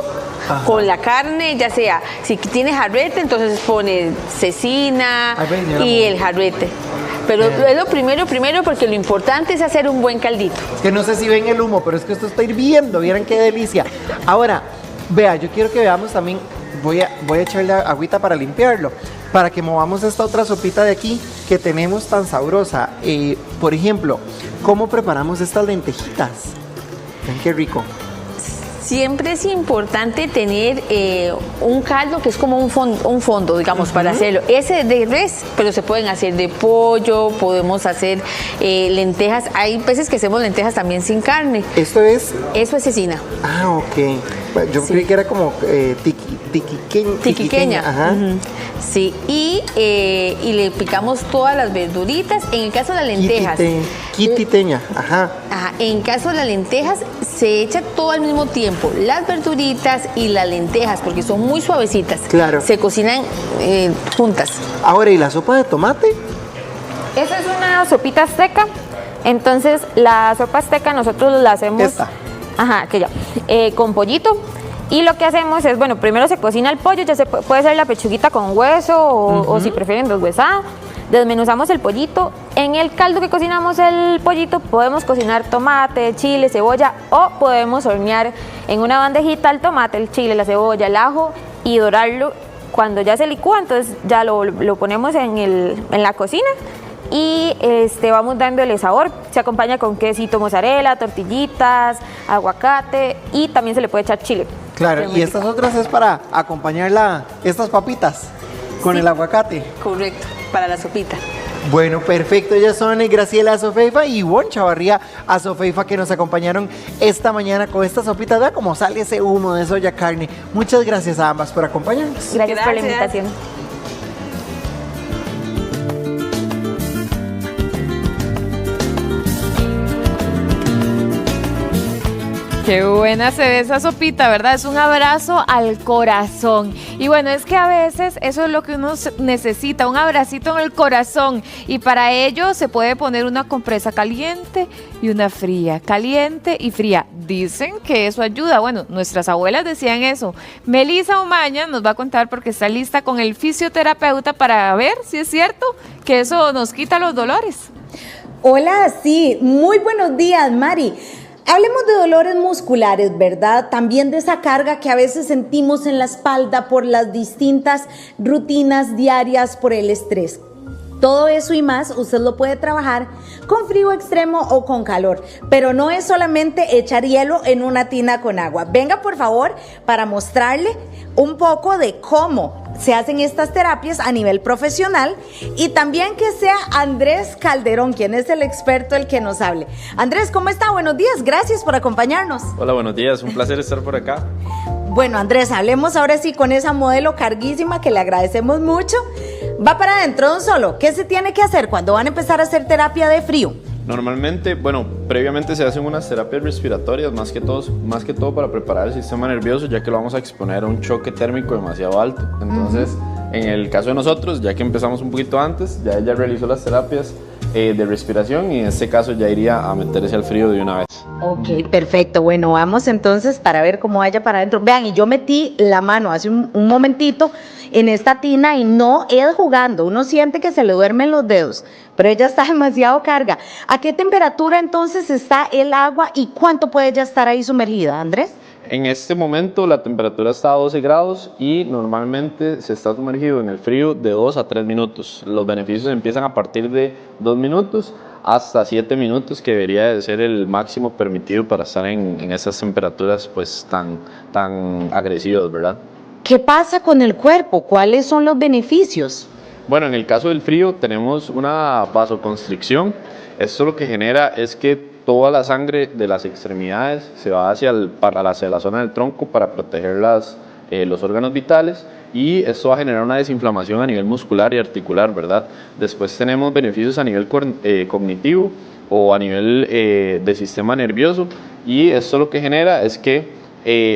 con la carne, ya sea, si tienes jarrete, entonces pones cecina y el jarrete. Pero es lo primero, porque lo importante es hacer un buen caldito. Es que no sé si ven el humo, pero es que esto está hirviendo, vieran qué delicia. Ahora, vea, yo quiero que veamos también, voy a echarle agüita para limpiarlo, para que movamos esta otra sopita de aquí que tenemos tan sabrosa. Por ejemplo, ¿cómo preparamos estas lentejitas? Ven qué rico. Siempre es importante tener un caldo que es como un fondo, digamos, para hacerlo. Ese de res, pero se pueden hacer de pollo, podemos hacer lentejas. Hay veces que hacemos lentejas también sin carne. ¿Esto es? Eso es cecina. Ah, ok. Yo creí que era como tiquiqueña. Ajá. Sí, y le picamos todas las verduritas. En el caso de las lentejas. Quititeña, ajá. Ajá. En caso de las lentejas, se echa todo al mismo tiempo. Las verduritas y las lentejas, porque son muy suavecitas. Claro. Se cocinan juntas. Ahora, ¿y la sopa de tomate? Esa es una sopita azteca. Entonces, la sopa azteca nosotros la hacemos... Esta. Ajá, aquella. Con pollito. Y lo que hacemos es, bueno, primero se cocina el pollo, ya se puede ser la pechuguita con hueso o si prefieren deshuesada. Desmenuzamos el pollito. En el caldo que cocinamos el pollito podemos cocinar tomate, chile, cebolla o podemos hornear en una bandejita el tomate, el chile, la cebolla, el ajo y dorarlo. Cuando ya se licúa, entonces ya lo ponemos en la cocina y vamos dándole sabor. Se acompaña con quesito mozzarella, tortillitas, aguacate y también se le puede echar chile. Claro, y estas otras es para acompañar estas papitas con el aguacate. Correcto, para la sopita. Bueno, perfecto, ellas son Graciela Azofeifa y Ivonne Chavarría Azofeifa que nos acompañaron esta mañana con esta sopita. Vea cómo sale ese humo de soya carne. Muchas gracias a ambas por acompañarnos. Gracias por la invitación. Qué buena se ve esa sopita, ¿verdad? Es un abrazo al corazón. Y bueno, es que a veces eso es lo que uno necesita, un abracito en el corazón. Y para ello se puede poner una compresa caliente y una fría, caliente y fría. Dicen que eso ayuda. Bueno, nuestras abuelas decían eso. Melissa Umaña nos va a contar porque está lista con el fisioterapeuta para ver si es cierto que eso nos quita los dolores. Hola, sí, muy buenos días, Mari. Hablemos de dolores musculares, ¿verdad? También de esa carga que a veces sentimos en la espalda por las distintas rutinas diarias, por el estrés. Todo eso y más usted lo puede trabajar con frío extremo o con calor, pero no es solamente echar hielo en una tina con agua. Venga, por favor, para mostrarle un poco de cómo se hacen estas terapias a nivel profesional y también que sea Andrés Calderón, quien es el experto, el que nos hable. Andrés, ¿cómo está? Buenos días, gracias por acompañarnos. Hola, buenos días, un placer estar por acá. Bueno, Andrés, hablemos ahora sí con esa modelo carguísima que le agradecemos mucho. Va para adentro, don Solo. ¿Qué se tiene que hacer cuando van a empezar a hacer terapia de frío? Normalmente, bueno, previamente se hacen unas terapias respiratorias, más que todo para preparar el sistema nervioso, ya que lo vamos a exponer a un choque térmico demasiado alto. Entonces, en el caso de nosotros, ya que empezamos un poquito antes, ya ella realizó las terapias de respiración y en este caso ya iría a meterse al frío de una vez. Ok, perfecto. Bueno, vamos entonces para ver cómo vaya para adentro. Vean, y yo metí la mano hace un momentito en esta tina y no es jugando. Uno siente que se le duermen los dedos, pero ella está demasiado carga. ¿A qué temperatura entonces está el agua y cuánto puede ya estar ahí sumergida, Andrés? En este momento la temperatura está a 12 grados y normalmente se está sumergido en el frío de 2 a 3 minutos. Los beneficios empiezan a partir de 2 minutos hasta 7 minutos, que debería de ser el máximo permitido para estar en esas temperaturas pues tan agresivas, ¿verdad? ¿Qué pasa con el cuerpo? ¿Cuáles son los beneficios? Bueno, en el caso del frío tenemos una vasoconstricción. Esto lo que genera es que toda la sangre de las extremidades se va hacia la zona del tronco para proteger los órganos vitales, y esto va a generar una desinflamación a nivel muscular y articular, ¿verdad? Después tenemos beneficios a nivel cognitivo o a nivel de sistema nervioso, y esto lo que genera es que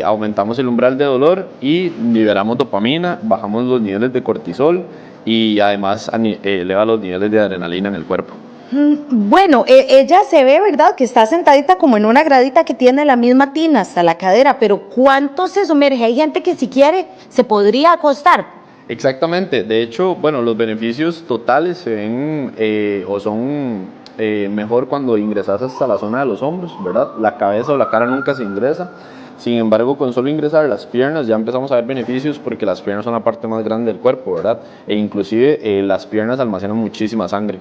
aumentamos el umbral de dolor y liberamos dopamina, bajamos los niveles de cortisol y además eleva los niveles de adrenalina en el cuerpo. Bueno, ella se ve, ¿verdad? Que está sentadita como en una gradita que tiene la misma tina hasta la cadera, pero ¿cuánto se sumerge? Hay gente que si quiere se podría acostar. Exactamente, de hecho, bueno, los beneficios totales se ven o son mejor cuando ingresas hasta la zona de los hombros, ¿verdad? La cabeza o la cara nunca se ingresa. Sin embargo, con solo ingresar las piernas ya empezamos a ver beneficios porque las piernas son la parte más grande del cuerpo, ¿verdad? E inclusive las piernas almacenan muchísima sangre.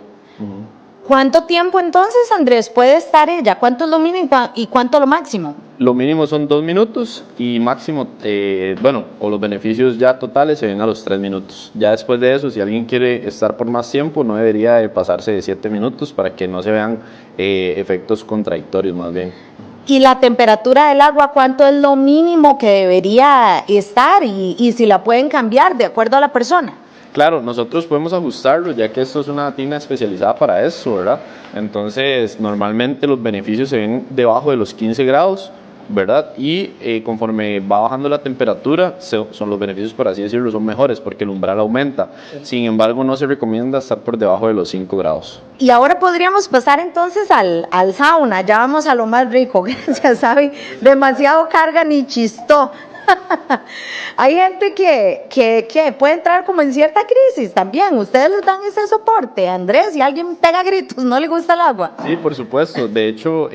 ¿Cuánto tiempo entonces, Andrés, puede estar ella? ¿Cuánto es lo mínimo y cuánto lo máximo? Lo mínimo son 2 minutos y máximo, o los beneficios ya totales se ven a los 3 minutos. Ya después de eso, si alguien quiere estar por más tiempo, no debería de pasarse de 7 minutos para que no se vean efectos contradictorios más bien. ¿Y la temperatura del agua cuánto es lo mínimo que debería estar y si la pueden cambiar de acuerdo a la persona? Claro, nosotros podemos ajustarlo ya que esto es una tina especializada para eso, ¿verdad? Entonces, normalmente los beneficios se ven debajo de los 15 grados, ¿verdad? Y conforme va bajando la temperatura, son los beneficios, por así decirlo, son mejores porque el umbral aumenta. Sin embargo, no se recomienda estar por debajo de los 5 grados. Y ahora podríamos pasar entonces al sauna, ya vamos a lo más rico, ya saben, demasiado carga ni chistó. Hay gente que puede entrar como en cierta crisis también. Ustedes les dan ese soporte, Andrés, si alguien pega gritos, no le gusta el agua. Sí, por supuesto. De hecho,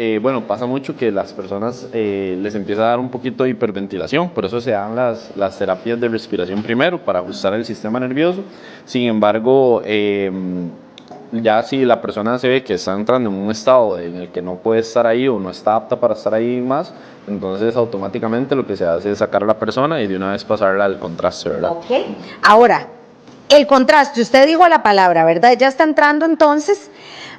pasa mucho que las personas les empieza a dar un poquito de hiperventilación, por eso se dan las terapias de respiración primero para ajustar el sistema nervioso. Sin embargo, ya si la persona se ve que está entrando en un estado en el que no puede estar ahí o no está apta para estar ahí más, entonces automáticamente lo que se hace es sacar a la persona y de una vez pasarla al contraste, ¿verdad? Ok. Ahora, el contraste, usted dijo la palabra, ¿verdad? Ya está entrando entonces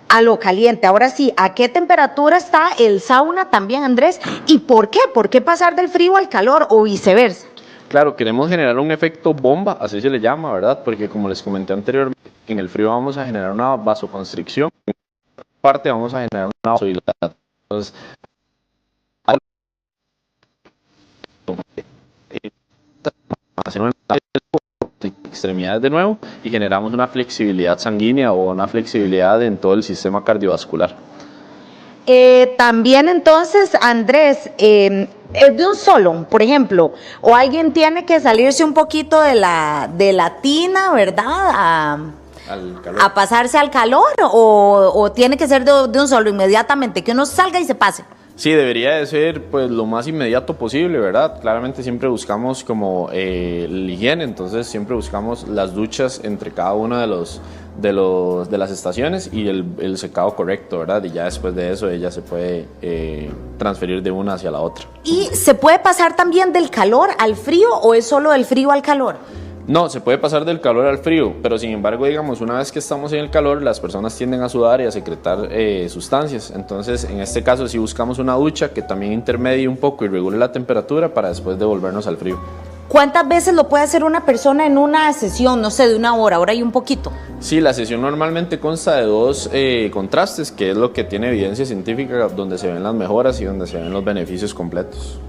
a lo caliente. Ahora sí, ¿a qué temperatura está el sauna también, Andrés? ¿Y por qué? ¿Por qué pasar del frío al calor o viceversa? Claro, queremos generar un efecto bomba, así se le llama, ¿verdad? Porque como les comenté anteriormente, en el frío vamos a generar una vasoconstricción, en parte vamos a generar una vasodilatación. Entonces, hacemos extremidades de nuevo y generamos una flexibilidad sanguínea o una flexibilidad en todo el sistema cardiovascular. También entonces, Andrés, es de un solo, por ejemplo, o alguien tiene que salirse un poquito de la tina, ¿verdad? A pasarse al calor o tiene que ser de un solo inmediatamente, que uno salga y se pase. Sí, debería de ser pues lo más inmediato posible, ¿verdad? Claramente siempre buscamos como el higiene, entonces siempre buscamos las duchas entre cada una de las estaciones y el secado correcto, ¿verdad? Y ya después de eso ella se puede transferir de una hacia la otra. ¿Y se puede pasar también del calor al frío o es solo del frío al calor? No, se puede pasar del calor al frío, pero sin embargo, digamos, una vez que estamos en el calor, las personas tienden a sudar y a secretar sustancias. Entonces, en este caso, sí buscamos una ducha que también intermedie un poco y regule la temperatura para después devolvernos al frío. ¿Cuántas veces lo puede hacer una persona en una sesión, no sé, de una hora y un poquito? Sí, la sesión normalmente consta de 2 contrastes, que es lo que tiene evidencia científica, donde se ven las mejoras y donde se ven los beneficios completos.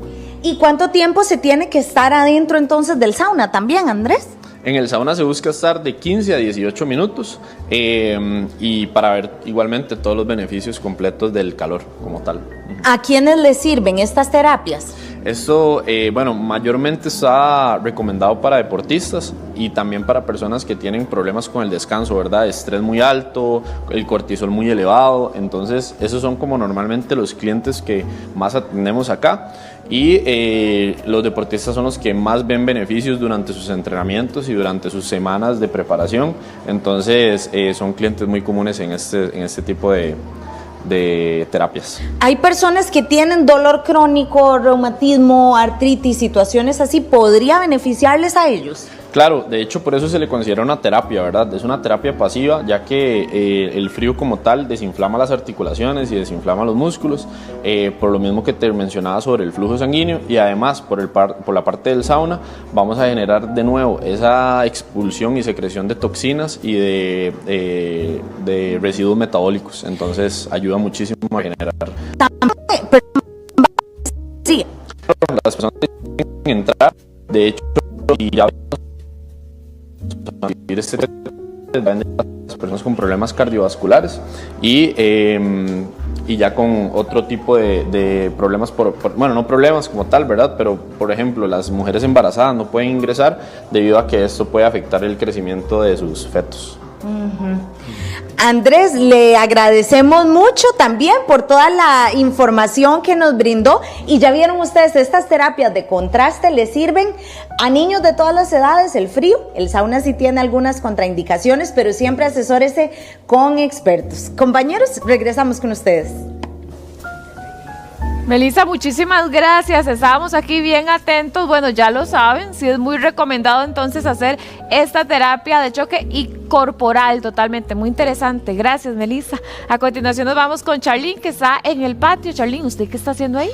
¿Y cuánto tiempo se tiene que estar adentro entonces del sauna también, Andrés? En el sauna se busca estar de 15 a 18 minutos y para ver igualmente todos los beneficios completos del calor como tal. ¿A quiénes les sirven estas terapias? Esto, mayormente está recomendado para deportistas y también para personas que tienen problemas con el descanso, ¿verdad? Estrés muy alto, el cortisol muy elevado, entonces esos son como normalmente los clientes que más atendemos acá y los deportistas son los que más ven beneficios durante sus entrenamientos y durante sus semanas de preparación, entonces son clientes muy comunes en este tipo de terapias. Hay personas que tienen dolor crónico, reumatismo, artritis, situaciones así, ¿podría beneficiarles a ellos? Claro, de hecho por eso se le considera una terapia, ¿verdad? Es una terapia pasiva, ya que el frío como tal desinflama las articulaciones y desinflama los músculos, por lo mismo que te mencionaba sobre el flujo sanguíneo y además por la parte del sauna vamos a generar de nuevo esa expulsión y secreción de toxinas y de residuos metabólicos, entonces ayuda muchísimo a generar. Sí. Las personas tienen que entrar, de hecho, y ya vivir este personas con problemas cardiovasculares y ya con otro tipo de problemas, bueno, no problemas como tal, ¿verdad? Pero, por ejemplo, las mujeres embarazadas no pueden ingresar debido a que esto puede afectar el crecimiento de sus fetos. Andrés, le agradecemos mucho también por toda la información que nos brindó y ya vieron ustedes, estas terapias de contraste le sirven a niños de todas las edades, el frío, el sauna sí tiene algunas contraindicaciones, pero siempre asesórese con expertos. Compañeros, regresamos con ustedes. Melissa, muchísimas gracias. Estábamos aquí bien atentos. Bueno, ya lo saben, sí es muy recomendado entonces hacer esta terapia de choque y corporal totalmente. Muy interesante. Gracias, Melissa. A continuación nos vamos con Charlene, que está en el patio. Charlene, ¿usted qué está haciendo ahí?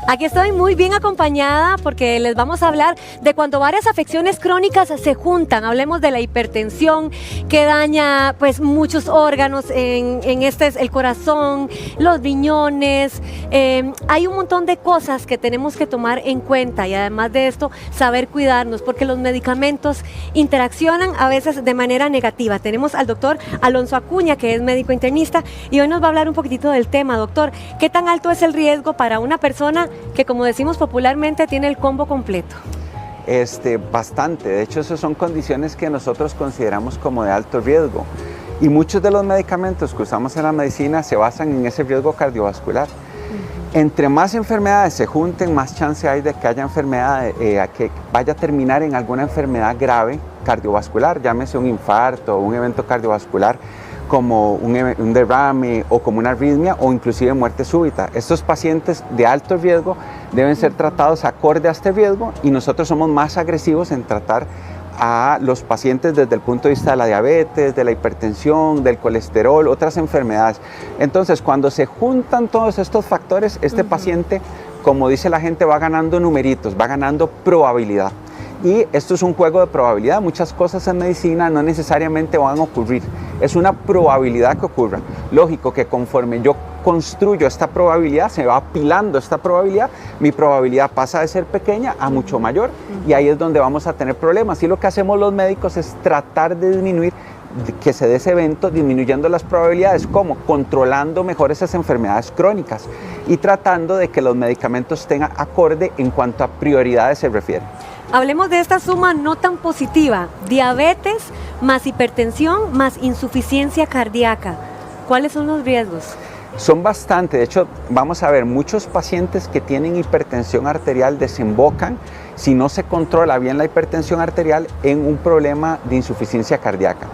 Aquí estoy muy bien acompañada porque les vamos a hablar de cuando varias afecciones crónicas se juntan. Hablemos de la hipertensión que daña pues muchos órganos, en este es el corazón, los riñones. Hay un montón de cosas que tenemos que tomar en cuenta y además de esto saber cuidarnos porque los medicamentos interaccionan a veces de manera negativa. Tenemos al doctor Alonso Acuña, que es médico internista, y hoy nos va a hablar un poquitito del tema. Doctor, ¿qué tan alto es el riesgo para una persona que, como decimos popularmente, tiene el combo completo? Bastante. De hecho, esas son condiciones que nosotros consideramos como de alto riesgo. Y muchos de los medicamentos que usamos en la medicina se basan en ese riesgo cardiovascular. Entre más enfermedades se junten, más chance hay de que haya enfermedad, que vaya a terminar en alguna enfermedad grave cardiovascular, llámese un infarto o un evento cardiovascular, como un derrame o como una arritmia o inclusive muerte súbita. Estos pacientes de alto riesgo deben ser tratados acorde a este riesgo y nosotros somos más agresivos en tratar a los pacientes desde el punto de vista de la diabetes, de la hipertensión, del colesterol, otras enfermedades. Entonces, cuando se juntan todos estos factores, este paciente, como dice la gente, va ganando numeritos, va ganando probabilidad. Y esto es un juego de probabilidad. Muchas cosas en medicina no necesariamente van a ocurrir. Es una probabilidad que ocurra. Lógico que conforme yo construyo esta probabilidad, se va apilando esta probabilidad, mi probabilidad pasa de ser pequeña a mucho mayor y ahí es donde vamos a tener problemas. Y lo que hacemos los médicos es tratar de disminuir que se dé ese evento, disminuyendo las probabilidades. ¿Cómo? Controlando mejor esas enfermedades crónicas y tratando de que los medicamentos tengan acorde en cuanto a prioridades se refiere. Hablemos de esta suma no tan positiva: diabetes más hipertensión más insuficiencia cardíaca. ¿Cuáles son los riesgos? Son bastante. De hecho, vamos a ver, muchos pacientes que tienen hipertensión arterial desembocan, si no se controla bien la hipertensión arterial, en un problema de insuficiencia cardíaca.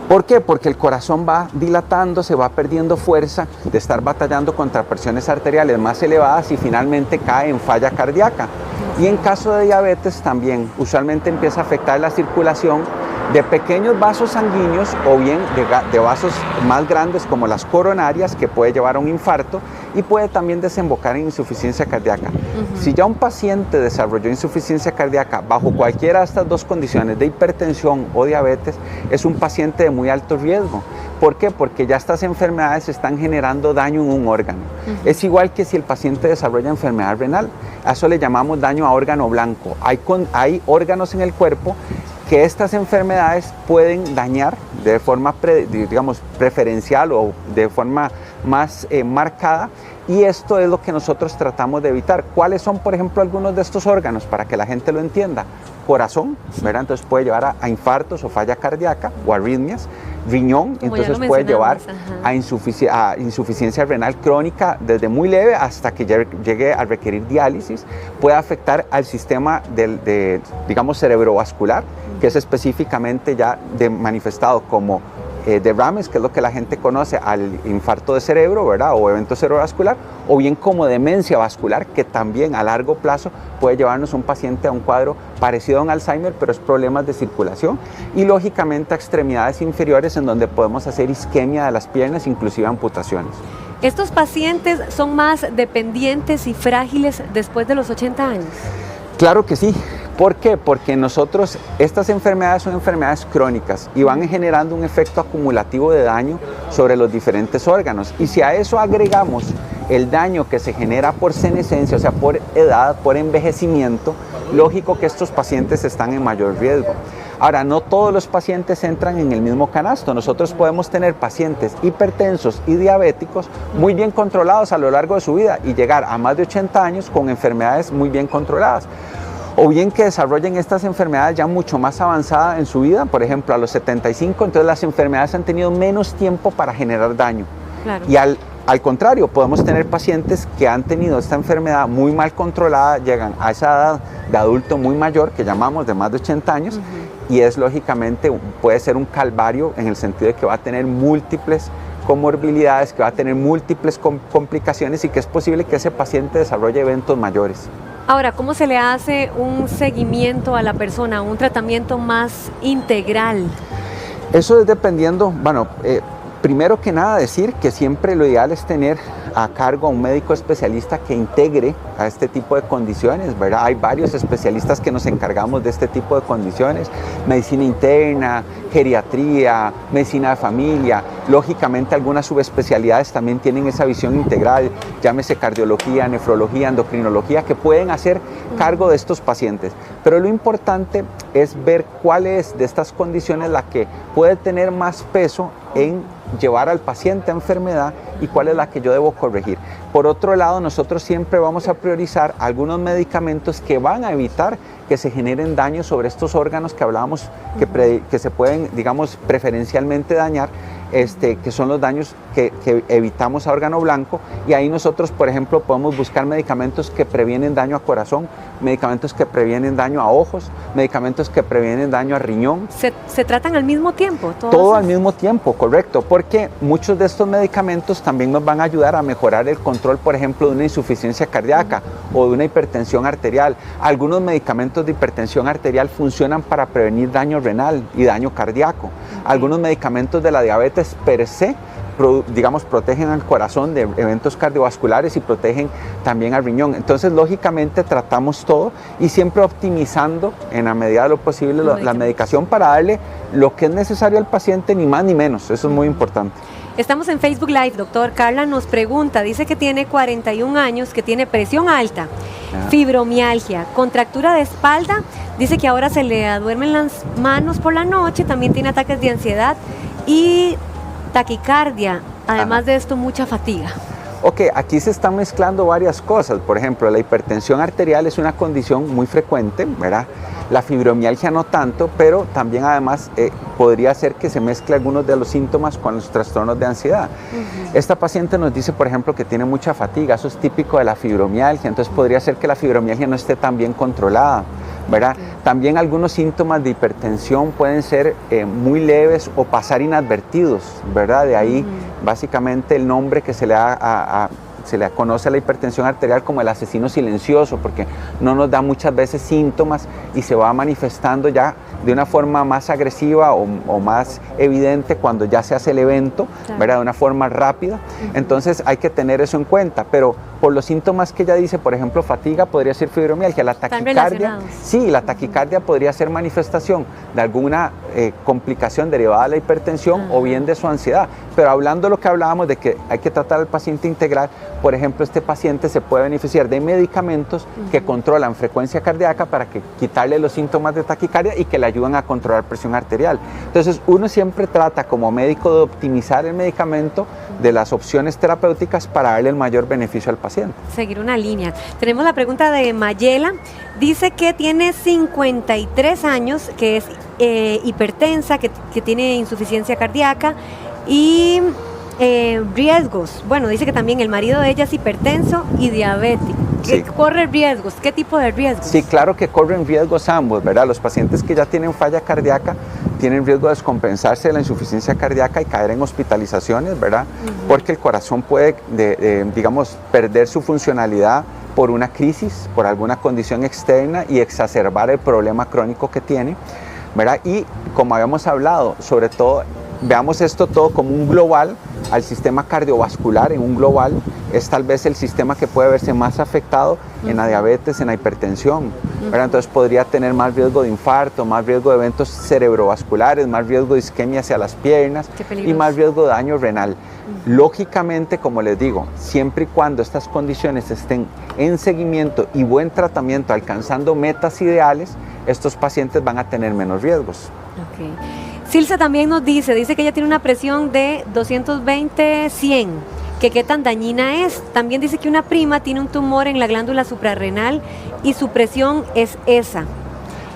¿Por qué? Porque el corazón va dilatando, se va perdiendo fuerza de estar batallando contra presiones arteriales más elevadas y finalmente cae en falla cardíaca. Y en caso de diabetes también, usualmente empieza a afectar la circulación de pequeños vasos sanguíneos o bien de vasos más grandes como las coronarias, que puede llevar a un infarto y puede también desembocar en insuficiencia cardíaca. Si ya un paciente desarrolló insuficiencia cardíaca bajo cualquiera de estas dos condiciones, de hipertensión o diabetes, es un paciente de muy alto riesgo. ¿Por qué? Porque ya estas enfermedades están generando daño en un órgano. Es igual que si el paciente desarrolla enfermedad renal, a eso le llamamos daño a órgano blanco. Hay órganos en el cuerpo que estas enfermedades pueden dañar de forma preferencial o de forma más marcada, y esto es lo que nosotros tratamos de evitar. ¿Cuáles son, por ejemplo, algunos de estos órganos para que la gente lo entienda? Corazón, ¿verdad? Entonces puede llevar a infartos o falla cardíaca o arritmias. Riñón, entonces puede llevar a insuficiencia renal crónica desde muy leve hasta que llegue a requerir diálisis. Puede afectar al sistema digamos, cerebrovascular, que es específicamente ya manifestado como derrames, que es lo que la gente conoce al infarto de cerebro, ¿verdad? O evento cerebrovascular, o bien como demencia vascular, que también a largo plazo puede llevarnos un paciente a un cuadro parecido a un Alzheimer, pero es problemas de circulación, y lógicamente a extremidades inferiores en donde podemos hacer isquemia de las piernas, inclusive amputaciones. ¿Estos pacientes son más dependientes y frágiles después de los 80 años? Claro que sí. ¿Por qué? Porque estas enfermedades son enfermedades crónicas y van generando un efecto acumulativo de daño sobre los diferentes órganos. Y si a eso agregamos el daño que se genera por senescencia, o sea, por edad, por envejecimiento, lógico que estos pacientes están en mayor riesgo. Ahora, no todos los pacientes entran en el mismo canasto. Nosotros podemos tener pacientes hipertensos y diabéticos muy bien controlados a lo largo de su vida y llegar a más de 80 años con enfermedades muy bien controladas. O bien que desarrollen estas enfermedades ya mucho más avanzadas en su vida, por ejemplo a los 75, entonces las enfermedades han tenido menos tiempo para generar daño. Claro. Y al contrario, podemos tener pacientes que han tenido esta enfermedad muy mal controlada, llegan a esa edad de adulto muy mayor, que llamamos de más de 80 años, y es lógicamente, puede ser un calvario en el sentido de que va a tener múltiples comorbilidades, que va a tener múltiples complicaciones y que es posible que ese paciente desarrolle eventos mayores. Ahora, ¿cómo se le hace un seguimiento a la persona, un tratamiento más integral? Eso es dependiendo, bueno, primero que nada decir que siempre lo ideal es tener a cargo a un médico especialista que integre a este tipo de condiciones, ¿verdad? Hay varios especialistas que nos encargamos de este tipo de condiciones, medicina interna, geriatría, medicina de familia, lógicamente algunas subespecialidades también tienen esa visión integral, llámese cardiología, nefrología, endocrinología, que pueden hacer cargo de estos pacientes, pero lo importante es ver cuál es de estas condiciones la que puede tener más peso en llevar al paciente a enfermedad y cuál es la que yo debo corregir. Por otro lado, nosotros siempre vamos a priorizar algunos medicamentos que van a evitar que se generen daños sobre estos órganos que hablábamos que se pueden, digamos, preferencialmente dañar, que son los daños que evitamos a órgano blanco, y ahí nosotros, por ejemplo, podemos buscar medicamentos que previenen daño a corazón, medicamentos que previenen daño a ojos, medicamentos que previenen daño a riñón. ¿Se tratan al mismo tiempo? Todo al mismo tiempo, correcto, porque muchos de estos medicamentos también nos van a ayudar a mejorar el control, por ejemplo, de una insuficiencia cardíaca o de una hipertensión arterial. Algunos medicamentos de hipertensión arterial funcionan para prevenir daño renal y daño cardíaco. Algunos medicamentos de la diabetes per se, digamos, protegen al corazón de eventos cardiovasculares y protegen también al riñón. Entonces, lógicamente, tratamos todo y siempre optimizando en la medida de lo posible la medicación para darle lo que es necesario al paciente, ni más ni menos. Eso es muy importante. Estamos en Facebook Live, doctor. Carla nos pregunta, dice que tiene 41 años, que tiene presión alta, fibromialgia, contractura de espalda, dice que ahora se le duermen las manos por la noche, también tiene ataques de ansiedad y taquicardia, además de esto mucha fatiga. Ok, aquí se están mezclando varias cosas. Por ejemplo, la hipertensión arterial es una condición muy frecuente, ¿verdad? La fibromialgia no tanto, pero también además podría ser que se mezcle algunos de los síntomas con los trastornos de ansiedad. Esta paciente nos dice, por ejemplo, que tiene mucha fatiga, eso es típico de la fibromialgia, entonces podría ser que la fibromialgia no esté tan bien controlada, ¿verdad? También algunos síntomas de hipertensión pueden ser muy leves o pasar inadvertidos, ¿verdad? De ahí básicamente el nombre que se le conoce a la hipertensión arterial como el asesino silencioso, porque no nos da muchas veces síntomas y se va manifestando ya de una forma más agresiva o más evidente cuando ya se hace el evento, ¿verdad? De una forma rápida. Entonces hay que tener eso en cuenta, pero por los síntomas que ella dice, por ejemplo, fatiga podría ser fibromialgia, la taquicardia, sí, la taquicardia podría ser manifestación de alguna complicación derivada de la hipertensión o bien de su ansiedad. Pero hablando de lo que hablábamos de que hay que tratar al paciente integral, por ejemplo, este paciente se puede beneficiar de medicamentos que controlan frecuencia cardíaca para quitarle los síntomas de taquicardia y que le ayudan a controlar presión arterial. Entonces, uno siempre trata como médico de optimizar el medicamento de las opciones terapéuticas para darle el mayor beneficio al paciente. Seguir una línea. Tenemos la pregunta de Mayela. Dice que tiene 53 años, que es hipertensa, que tiene insuficiencia cardíaca y riesgos. Bueno, dice que también el marido de ella es hipertenso y diabético. Sí. ¿Corre riesgos? ¿Qué tipo de riesgos? Sí, claro que corren riesgos ambos, ¿verdad? Los pacientes que ya tienen falla cardíaca tienen riesgo de descompensarse de la insuficiencia cardíaca y caer en hospitalizaciones, ¿verdad? Porque el corazón puede, digamos, perder su funcionalidad por una crisis, por alguna condición externa y exacerbar el problema crónico que tiene, ¿verdad? Y como habíamos hablado, sobre todo, veamos esto todo como un global, al sistema cardiovascular en un global, es tal vez el sistema que puede verse más afectado en la diabetes, en la hipertensión, ¿verdad? Entonces podría tener más riesgo de infarto, más riesgo de eventos cerebrovasculares, más riesgo de isquemia hacia las piernas y más riesgo de daño renal. Lógicamente, como les digo, siempre y cuando estas condiciones estén en seguimiento y buen tratamiento, alcanzando metas ideales, estos pacientes van a tener menos riesgos. Okay. Silsa también nos dice que ella tiene una presión de 220/100, que qué tan dañina es. También dice que una prima tiene un tumor en la glándula suprarrenal y su presión es esa.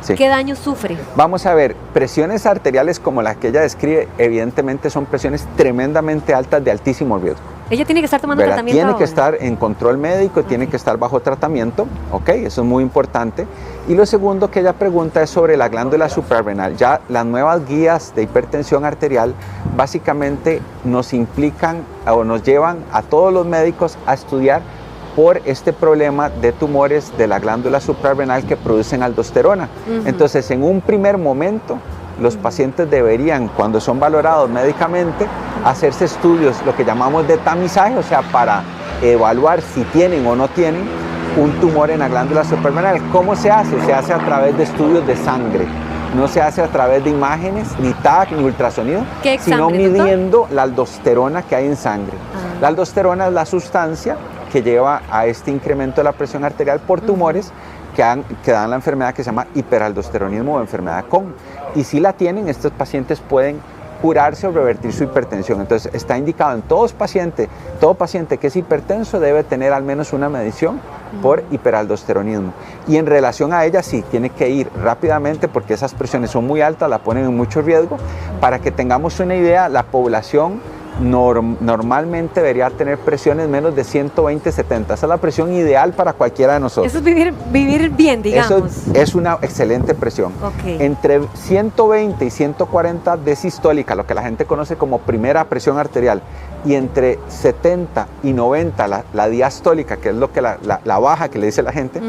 Sí. ¿Qué daño sufre? Vamos a ver, presiones arteriales como las que ella describe, evidentemente son presiones tremendamente altas de altísimo riesgo. Ella tiene que estar tomando ¿verdad? tratamiento Tiene que ahora. estar en control médico, tiene que estar bajo tratamiento, ¿ok? Eso es muy importante. Y lo segundo que ella pregunta es sobre la glándula suprarrenal. Ya las nuevas guías de hipertensión arterial básicamente nos implican o nos llevan a todos los médicos a estudiar por este problema de tumores de la glándula suprarrenal que producen aldosterona. Entonces, en un primer momento, los pacientes deberían, cuando son valorados médicamente, hacerse estudios, lo que llamamos de tamizaje, o sea, para evaluar si tienen o no tienen un tumor en la glándula suprarrenal. ¿Cómo se hace? Se hace a través de estudios de sangre. No se hace a través de imágenes, ni TAC, ni ultrasonido, sino midiendo la aldosterona que hay en sangre. La aldosterona es la sustancia que lleva a este incremento de la presión arterial por tumores que dan la enfermedad que se llama hiperaldosteronismo o enfermedad Cohn. Y si la tienen, estos pacientes pueden curarse o revertir su hipertensión. Entonces está indicado en todo paciente que es hipertenso debe tener al menos una medición por hiperaldosteronismo. Y en relación a ella sí, tiene que ir rápidamente porque esas presiones son muy altas, la ponen en mucho riesgo. Para que tengamos una idea, la población normalmente debería tener presiones menos de 120/70. Esa es la presión ideal para cualquiera de nosotros. Eso es vivir bien, digamos. Eso es una excelente presión. Okay. Entre 120 y 140 de sistólica, lo que la gente conoce como primera presión arterial, y entre 70 y 90 la diastólica, que es lo que la baja que le dice la gente,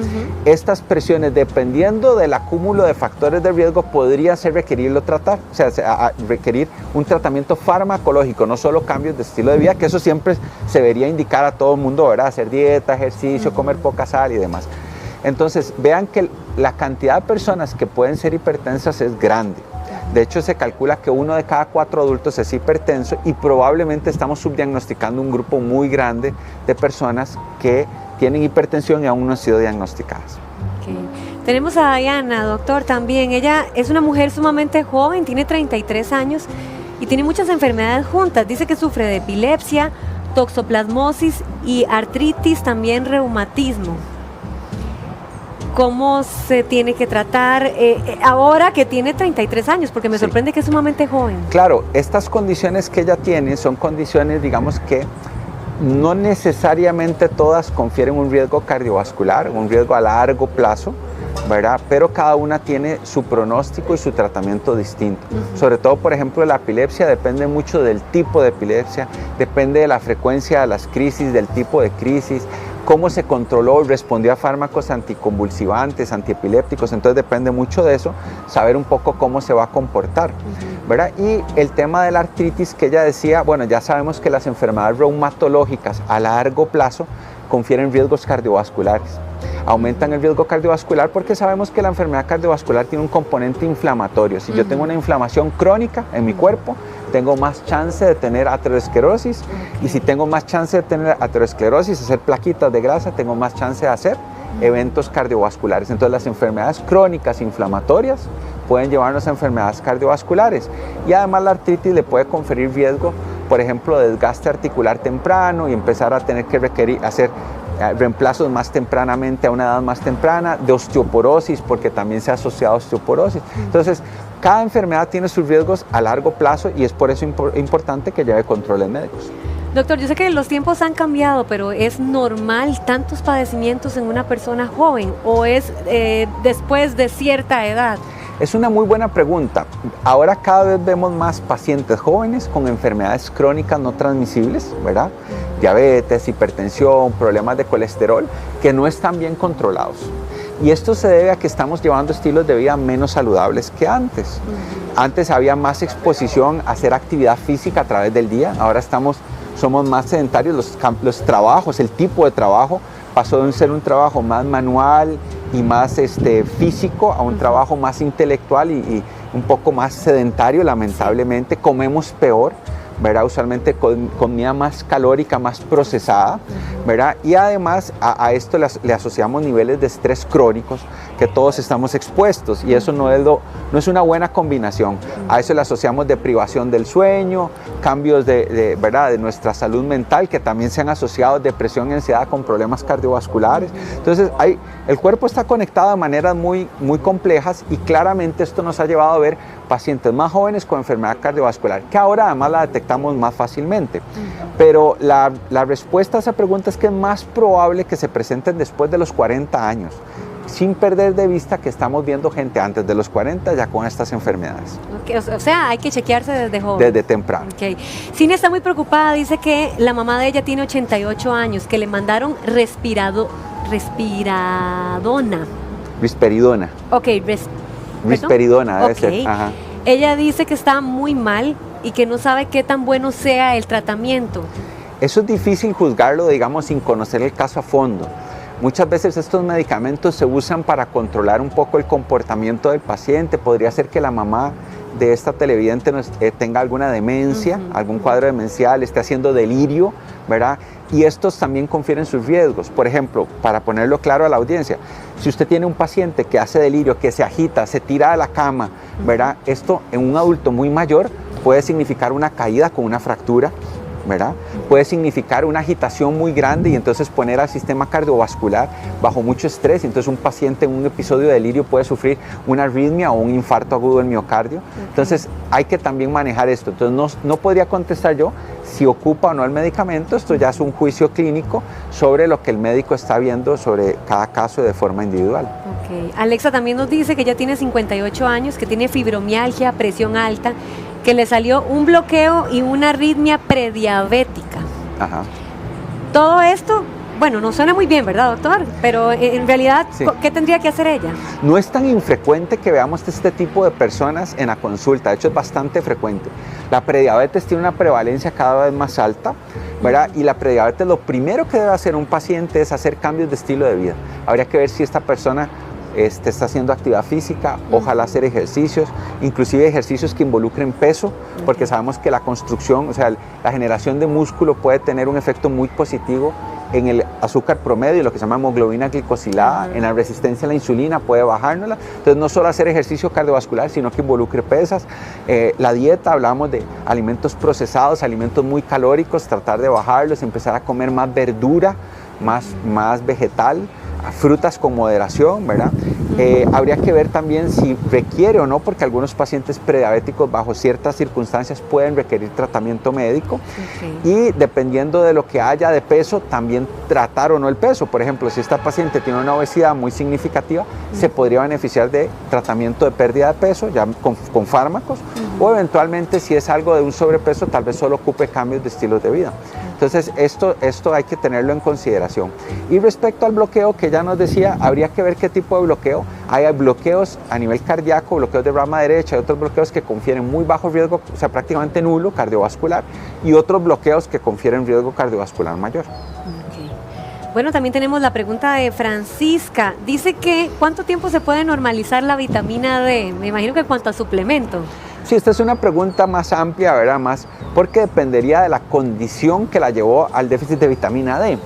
estas presiones, dependiendo del acúmulo de factores de riesgo, podría ser requerirlo tratar, o sea, requerir un tratamiento farmacológico, no solo cambios de estilo de vida, que eso siempre se debería indicar a todo el mundo, ¿verdad? Hacer dieta, ejercicio, comer poca sal y demás. Entonces, vean que la cantidad de personas que pueden ser hipertensas es grande. De hecho, se calcula que 1 de cada 4 adultos es hipertenso y probablemente estamos subdiagnosticando un grupo muy grande de personas que tienen hipertensión y aún no han sido diagnosticadas. Okay. Tenemos a Diana, doctor, también. Ella es una mujer sumamente joven, tiene 33 años y tiene muchas enfermedades juntas. Dice que sufre de epilepsia, toxoplasmosis y artritis, también reumatismo. ¿Cómo se tiene que tratar ahora que tiene 33 años? Porque me sorprende que es sumamente joven. Claro, estas condiciones que ella tiene son condiciones, digamos, que no necesariamente todas confieren un riesgo cardiovascular, un riesgo a largo plazo, ¿verdad? Pero cada una tiene su pronóstico y su tratamiento distinto. Sobre todo, por ejemplo, la epilepsia depende mucho del tipo de epilepsia, depende de la frecuencia de las crisis, del tipo de crisis, cómo se controló y respondió a fármacos anticonvulsivantes, antiepilépticos, entonces depende mucho de eso, saber un poco cómo se va a comportar, ¿verdad? Y el tema de la artritis que ella decía, bueno, ya sabemos que las enfermedades reumatológicas a largo plazo confieren riesgos cardiovasculares. Aumentan el riesgo cardiovascular porque sabemos que la enfermedad cardiovascular tiene un componente inflamatorio. Si yo tengo una inflamación crónica en mi cuerpo, tengo más chance de tener aterosclerosis, y si tengo más chance de tener aterosclerosis, hacer plaquitas de grasa, tengo más chance de hacer eventos cardiovasculares. Entonces las enfermedades crónicas inflamatorias pueden llevarnos a enfermedades cardiovasculares, y además la artritis le puede conferir riesgo, por ejemplo, de desgaste articular temprano y empezar a tener que hacer reemplazos más tempranamente a una edad más temprana, de osteoporosis, porque también se ha asociado a osteoporosis. Entonces, cada enfermedad tiene sus riesgos a largo plazo y es por eso importante que lleve controles médicos. Doctor, yo sé que los tiempos han cambiado, pero ¿es normal tantos padecimientos en una persona joven o es después de cierta edad? Es una muy buena pregunta. Ahora cada vez vemos más pacientes jóvenes con enfermedades crónicas no transmisibles, ¿verdad? Diabetes, hipertensión, problemas de colesterol, que no están bien controlados. Y esto se debe a que estamos llevando estilos de vida menos saludables que antes. Antes había más exposición a hacer actividad física a través del día, ahora somos más sedentarios, los trabajos, el tipo de trabajo pasó de ser un trabajo más manual y más físico a un trabajo más intelectual y un poco más sedentario, lamentablemente. Comemos peor, ¿verdad? Usualmente comida más calórica, más procesada, ¿verdad? Y además a esto le asociamos niveles de estrés crónicos que todos estamos expuestos y eso no es una buena combinación. A eso le asociamos deprivación del sueño, cambios ¿verdad? De nuestra salud mental que también se han asociado depresión y ansiedad con problemas cardiovasculares. Entonces el cuerpo está conectado de maneras muy complejas y claramente esto nos ha llevado a ver pacientes más jóvenes con enfermedad cardiovascular, que ahora además la detectamos más fácilmente. Pero la respuesta a esa pregunta es que es más probable que se presenten después de los 40 años, sin perder de vista que estamos viendo gente antes de los 40 ya con estas enfermedades. Okay, o sea, hay que chequearse desde joven. Desde temprano. Okay. Cine está muy preocupada, dice que la mamá de ella tiene 88 años, que le mandaron risperidona. Ok, risperidona debe ser. Ajá. Ella dice que está muy mal y que no sabe qué tan bueno sea el tratamiento. Eso es difícil juzgarlo, digamos, sin conocer el caso a fondo. Muchas veces estos medicamentos se usan para controlar un poco el comportamiento del paciente. Podría ser que la mamá de esta televidente tenga alguna demencia, algún cuadro demencial, esté haciendo delirio, ¿verdad? Y estos también confieren sus riesgos. Por ejemplo, para ponerlo claro a la audiencia, si usted tiene un paciente que hace delirio, que se agita, se tira de la cama, ¿verdad? Esto en un adulto muy mayor puede significar una caída con una fractura, ¿verdad? Puede significar una agitación muy grande y entonces poner al sistema cardiovascular bajo mucho estrés. Entonces un paciente en un episodio de delirio puede sufrir una arritmia o un infarto agudo del miocardio. Entonces hay que también manejar esto. Entonces no podría contestar yo si ocupa o no el medicamento. Esto ya es un juicio clínico sobre lo que el médico está viendo sobre cada caso de forma individual. Okay. Alexa también nos dice que ella tiene 58 años, que tiene fibromialgia, presión alta, que le salió un bloqueo y una arritmia prediabética. Ajá. Todo esto, bueno, no suena muy bien, ¿verdad, doctor? Pero en realidad, sí. ¿Qué tendría que hacer ella? No es tan infrecuente que veamos este tipo de personas en la consulta, de hecho es bastante frecuente. La prediabetes tiene una prevalencia cada vez más alta, ¿verdad? Y la prediabetes, lo primero que debe hacer un paciente es hacer cambios de estilo de vida. Habría que ver si esta persona está haciendo actividad física, ojalá hacer ejercicios, inclusive ejercicios que involucren peso, porque sabemos que la construcción, o sea, la generación de músculo puede tener un efecto muy positivo en el azúcar promedio, lo que se llama hemoglobina glicosilada, en la resistencia a la insulina, puede bajárnosla. Entonces no solo hacer ejercicio cardiovascular, sino que involucre pesas. La dieta, hablamos de alimentos procesados, alimentos muy calóricos, tratar de bajarlos, empezar a comer más verdura, más vegetal, frutas con moderación, ¿verdad? Habría que ver también si requiere o no, porque algunos pacientes prediabéticos bajo ciertas circunstancias pueden requerir tratamiento médico. Y dependiendo de lo que haya de peso, también tratar o no el peso. Por ejemplo, si esta paciente tiene una obesidad muy significativa, se podría beneficiar de tratamiento de pérdida de peso, ya con fármacos, o eventualmente si es algo de un sobrepeso, tal vez solo ocupe cambios de estilos de vida. Entonces esto hay que tenerlo en consideración. Y respecto al bloqueo que ya nos decía, habría que ver qué tipo de bloqueo. Hay bloqueos a nivel cardíaco, bloqueos de rama derecha, y otros bloqueos que confieren muy bajo riesgo, o sea, prácticamente nulo cardiovascular, y otros bloqueos que confieren riesgo cardiovascular mayor. Bueno, también tenemos la pregunta de Francisca. Dice que ¿cuánto tiempo se puede normalizar la vitamina D? Me imagino que en cuanto a suplemento. Sí, esta es una pregunta más amplia, ¿verdad? Más porque dependería de la condición que la llevó al déficit de vitamina D.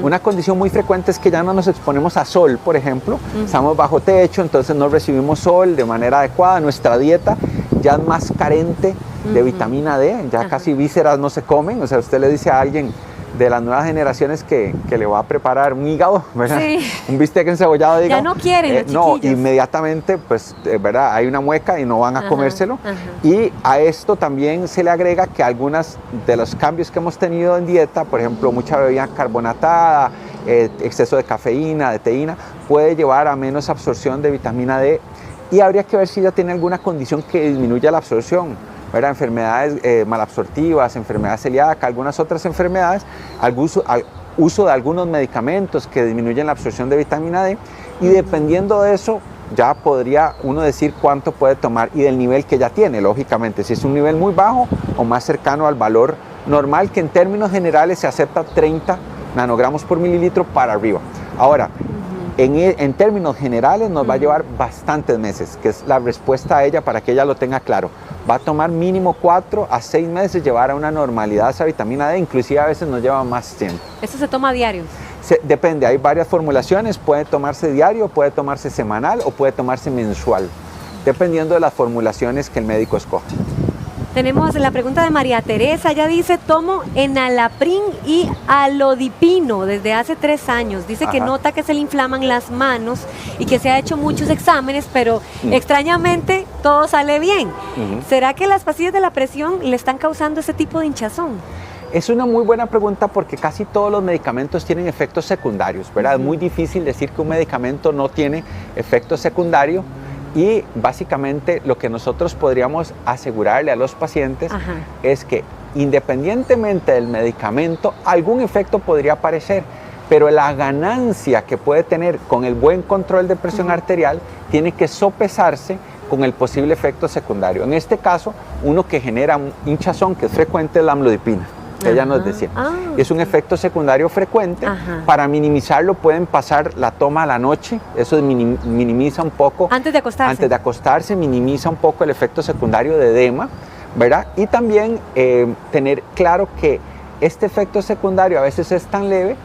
Una condición muy frecuente es que ya no nos exponemos a sol, por ejemplo. Estamos bajo techo, entonces no recibimos sol de manera adecuada. Nuestra dieta ya es más carente de vitamina D, ya casi vísceras no se comen. O sea, usted le dice a alguien de las nuevas generaciones que le va a preparar un hígado, ¿verdad? Sí. Un bistec encebollado de hígado. Ya no quieren los no, chiquillos. Inmediatamente, pues, ¿verdad? Hay una mueca y no van a comérselo. Y a esto también se le agrega que algunos de los cambios que hemos tenido en dieta, por ejemplo, mucha bebida carbonatada, exceso de cafeína, de teína, puede llevar a menos absorción de vitamina D. Y habría que ver si ya tiene alguna condición que disminuya la absorción, ¿verdad? Enfermedades malabsortivas, enfermedad celíaca, algunas otras enfermedades, al uso de algunos medicamentos que disminuyen la absorción de vitamina D, y dependiendo de eso ya podría uno decir cuánto puede tomar y del nivel que ya tiene, lógicamente, si es un nivel muy bajo o más cercano al valor normal, que en términos generales se acepta 30 nanogramos por mililitro para arriba. Ahora, En términos generales nos va a llevar bastantes meses, que es la respuesta a ella para que ella lo tenga claro. Va a tomar mínimo 4 a 6 meses llevar a una normalidad esa vitamina D, inclusive a veces nos lleva más tiempo. ¿Eso se toma a diario? Depende, hay varias formulaciones, puede tomarse diario, puede tomarse semanal o puede tomarse mensual, dependiendo de las formulaciones que el médico escoja. Tenemos la pregunta de María Teresa, ella dice, tomo enalapril y alodipino desde hace 3 años. Dice que nota que se le inflaman las manos y que se ha hecho muchos exámenes, pero extrañamente todo sale bien. ¿Será que las pastillas de la presión le están causando ese tipo de hinchazón? Es una muy buena pregunta porque casi todos los medicamentos tienen efectos secundarios, ¿verdad? Es muy difícil decir que un medicamento no tiene efecto secundario. Y básicamente lo que nosotros podríamos asegurarle a los pacientes es que independientemente del medicamento, algún efecto podría aparecer, pero la ganancia que puede tener con el buen control de presión arterial tiene que sopesarse con el posible efecto secundario. En este caso, uno que genera un hinchazón que es frecuente es la amlodipina. Ella nos decía, es un efecto secundario frecuente. Para minimizarlo pueden pasar la toma a la noche, eso minimiza un poco. Antes de acostarse. Antes de acostarse minimiza un poco el efecto secundario de edema, ¿verdad? Y también tener claro que este efecto secundario a veces es tan leve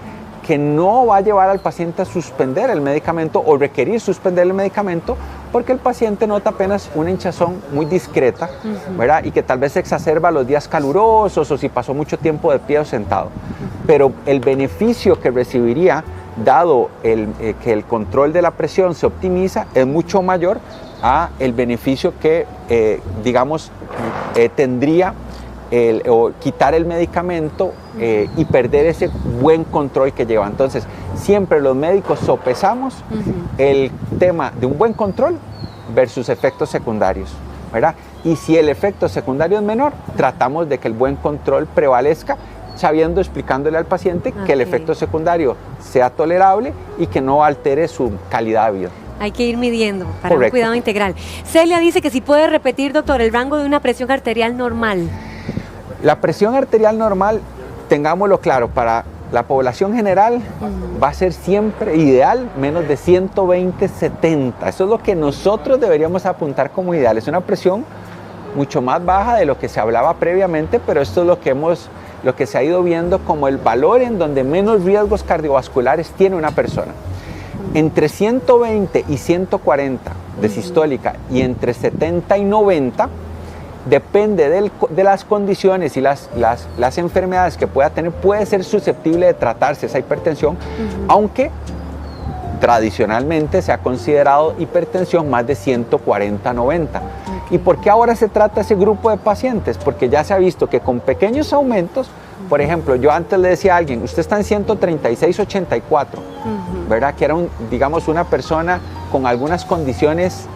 que no va a llevar al paciente a suspender el medicamento o requerir suspender el medicamento porque el paciente nota apenas una hinchazón muy discreta, ¿verdad? Y que tal vez se exacerba los días calurosos o si pasó mucho tiempo de pie o sentado. Pero el beneficio que recibiría, dado que el control de la presión se optimiza, es mucho mayor a el beneficio que, tendría o quitar el medicamento y perder ese buen control que lleva. Entonces, siempre los médicos sopesamos el tema de un buen control versus efectos secundarios, ¿verdad? Y si el efecto secundario es menor, tratamos de que el buen control prevalezca, explicándole al paciente que el efecto secundario sea tolerable y que no altere su calidad de vida. Hay que ir midiendo para un cuidado integral. Celia dice que si puede repetir, doctor, el rango de una presión arterial normal. La presión arterial normal, tengámoslo claro, para la población general va a ser siempre ideal menos de 120/70. Eso es lo que nosotros deberíamos apuntar como ideal. Es una presión mucho más baja de lo que se hablaba previamente, pero esto es lo que se ha ido viendo como el valor en donde menos riesgos cardiovasculares tiene una persona. Entre 120 y 140 de sistólica y entre 70 y 90 depende de las condiciones y las enfermedades que pueda tener, puede ser susceptible de tratarse esa hipertensión, aunque tradicionalmente se ha considerado hipertensión más de 140/90. ¿Y por qué ahora se trata ese grupo de pacientes? Porque ya se ha visto que con pequeños aumentos, por ejemplo, yo antes le decía a alguien, usted está en 136/84, ¿verdad? Que era una persona con algunas condiciones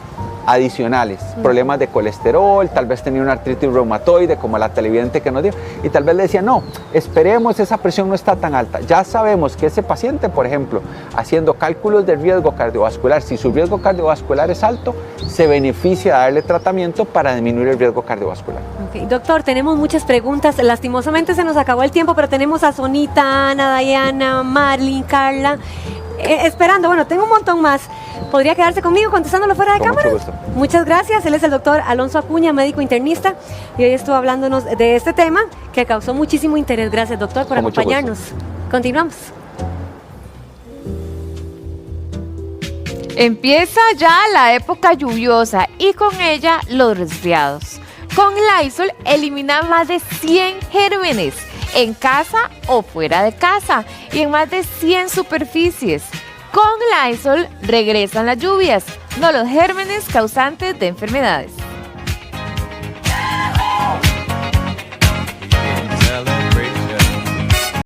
adicionales, problemas de colesterol, tal vez tenía una artritis reumatoide como la televidente que nos dio, y tal vez le decía, no, esperemos, esa presión no está tan alta. Ya sabemos que ese paciente, por ejemplo, haciendo cálculos de riesgo cardiovascular, si su riesgo cardiovascular es alto, se beneficia de darle tratamiento para disminuir el riesgo cardiovascular. Okay. Doctor, tenemos muchas preguntas, lastimosamente se nos acabó el tiempo, pero tenemos a Sonita, Ana, Diana, Marlene, Carla, esperando, bueno, tengo un montón más. ¿Podría quedarse conmigo contestándolo fuera de cámara? Mucho gusto. Muchas gracias. Él es el doctor Alonso Acuña, médico internista, y hoy estuvo hablándonos de este tema que causó muchísimo interés. Gracias, doctor, por acompañarnos. Continuamos. Empieza ya la época lluviosa y con ella los resfriados. Con Lysol elimina más de 100 gérmenes en casa o fuera de casa y en más de 100 superficies. Con Lysol regresan las lluvias, no los gérmenes causantes de enfermedades.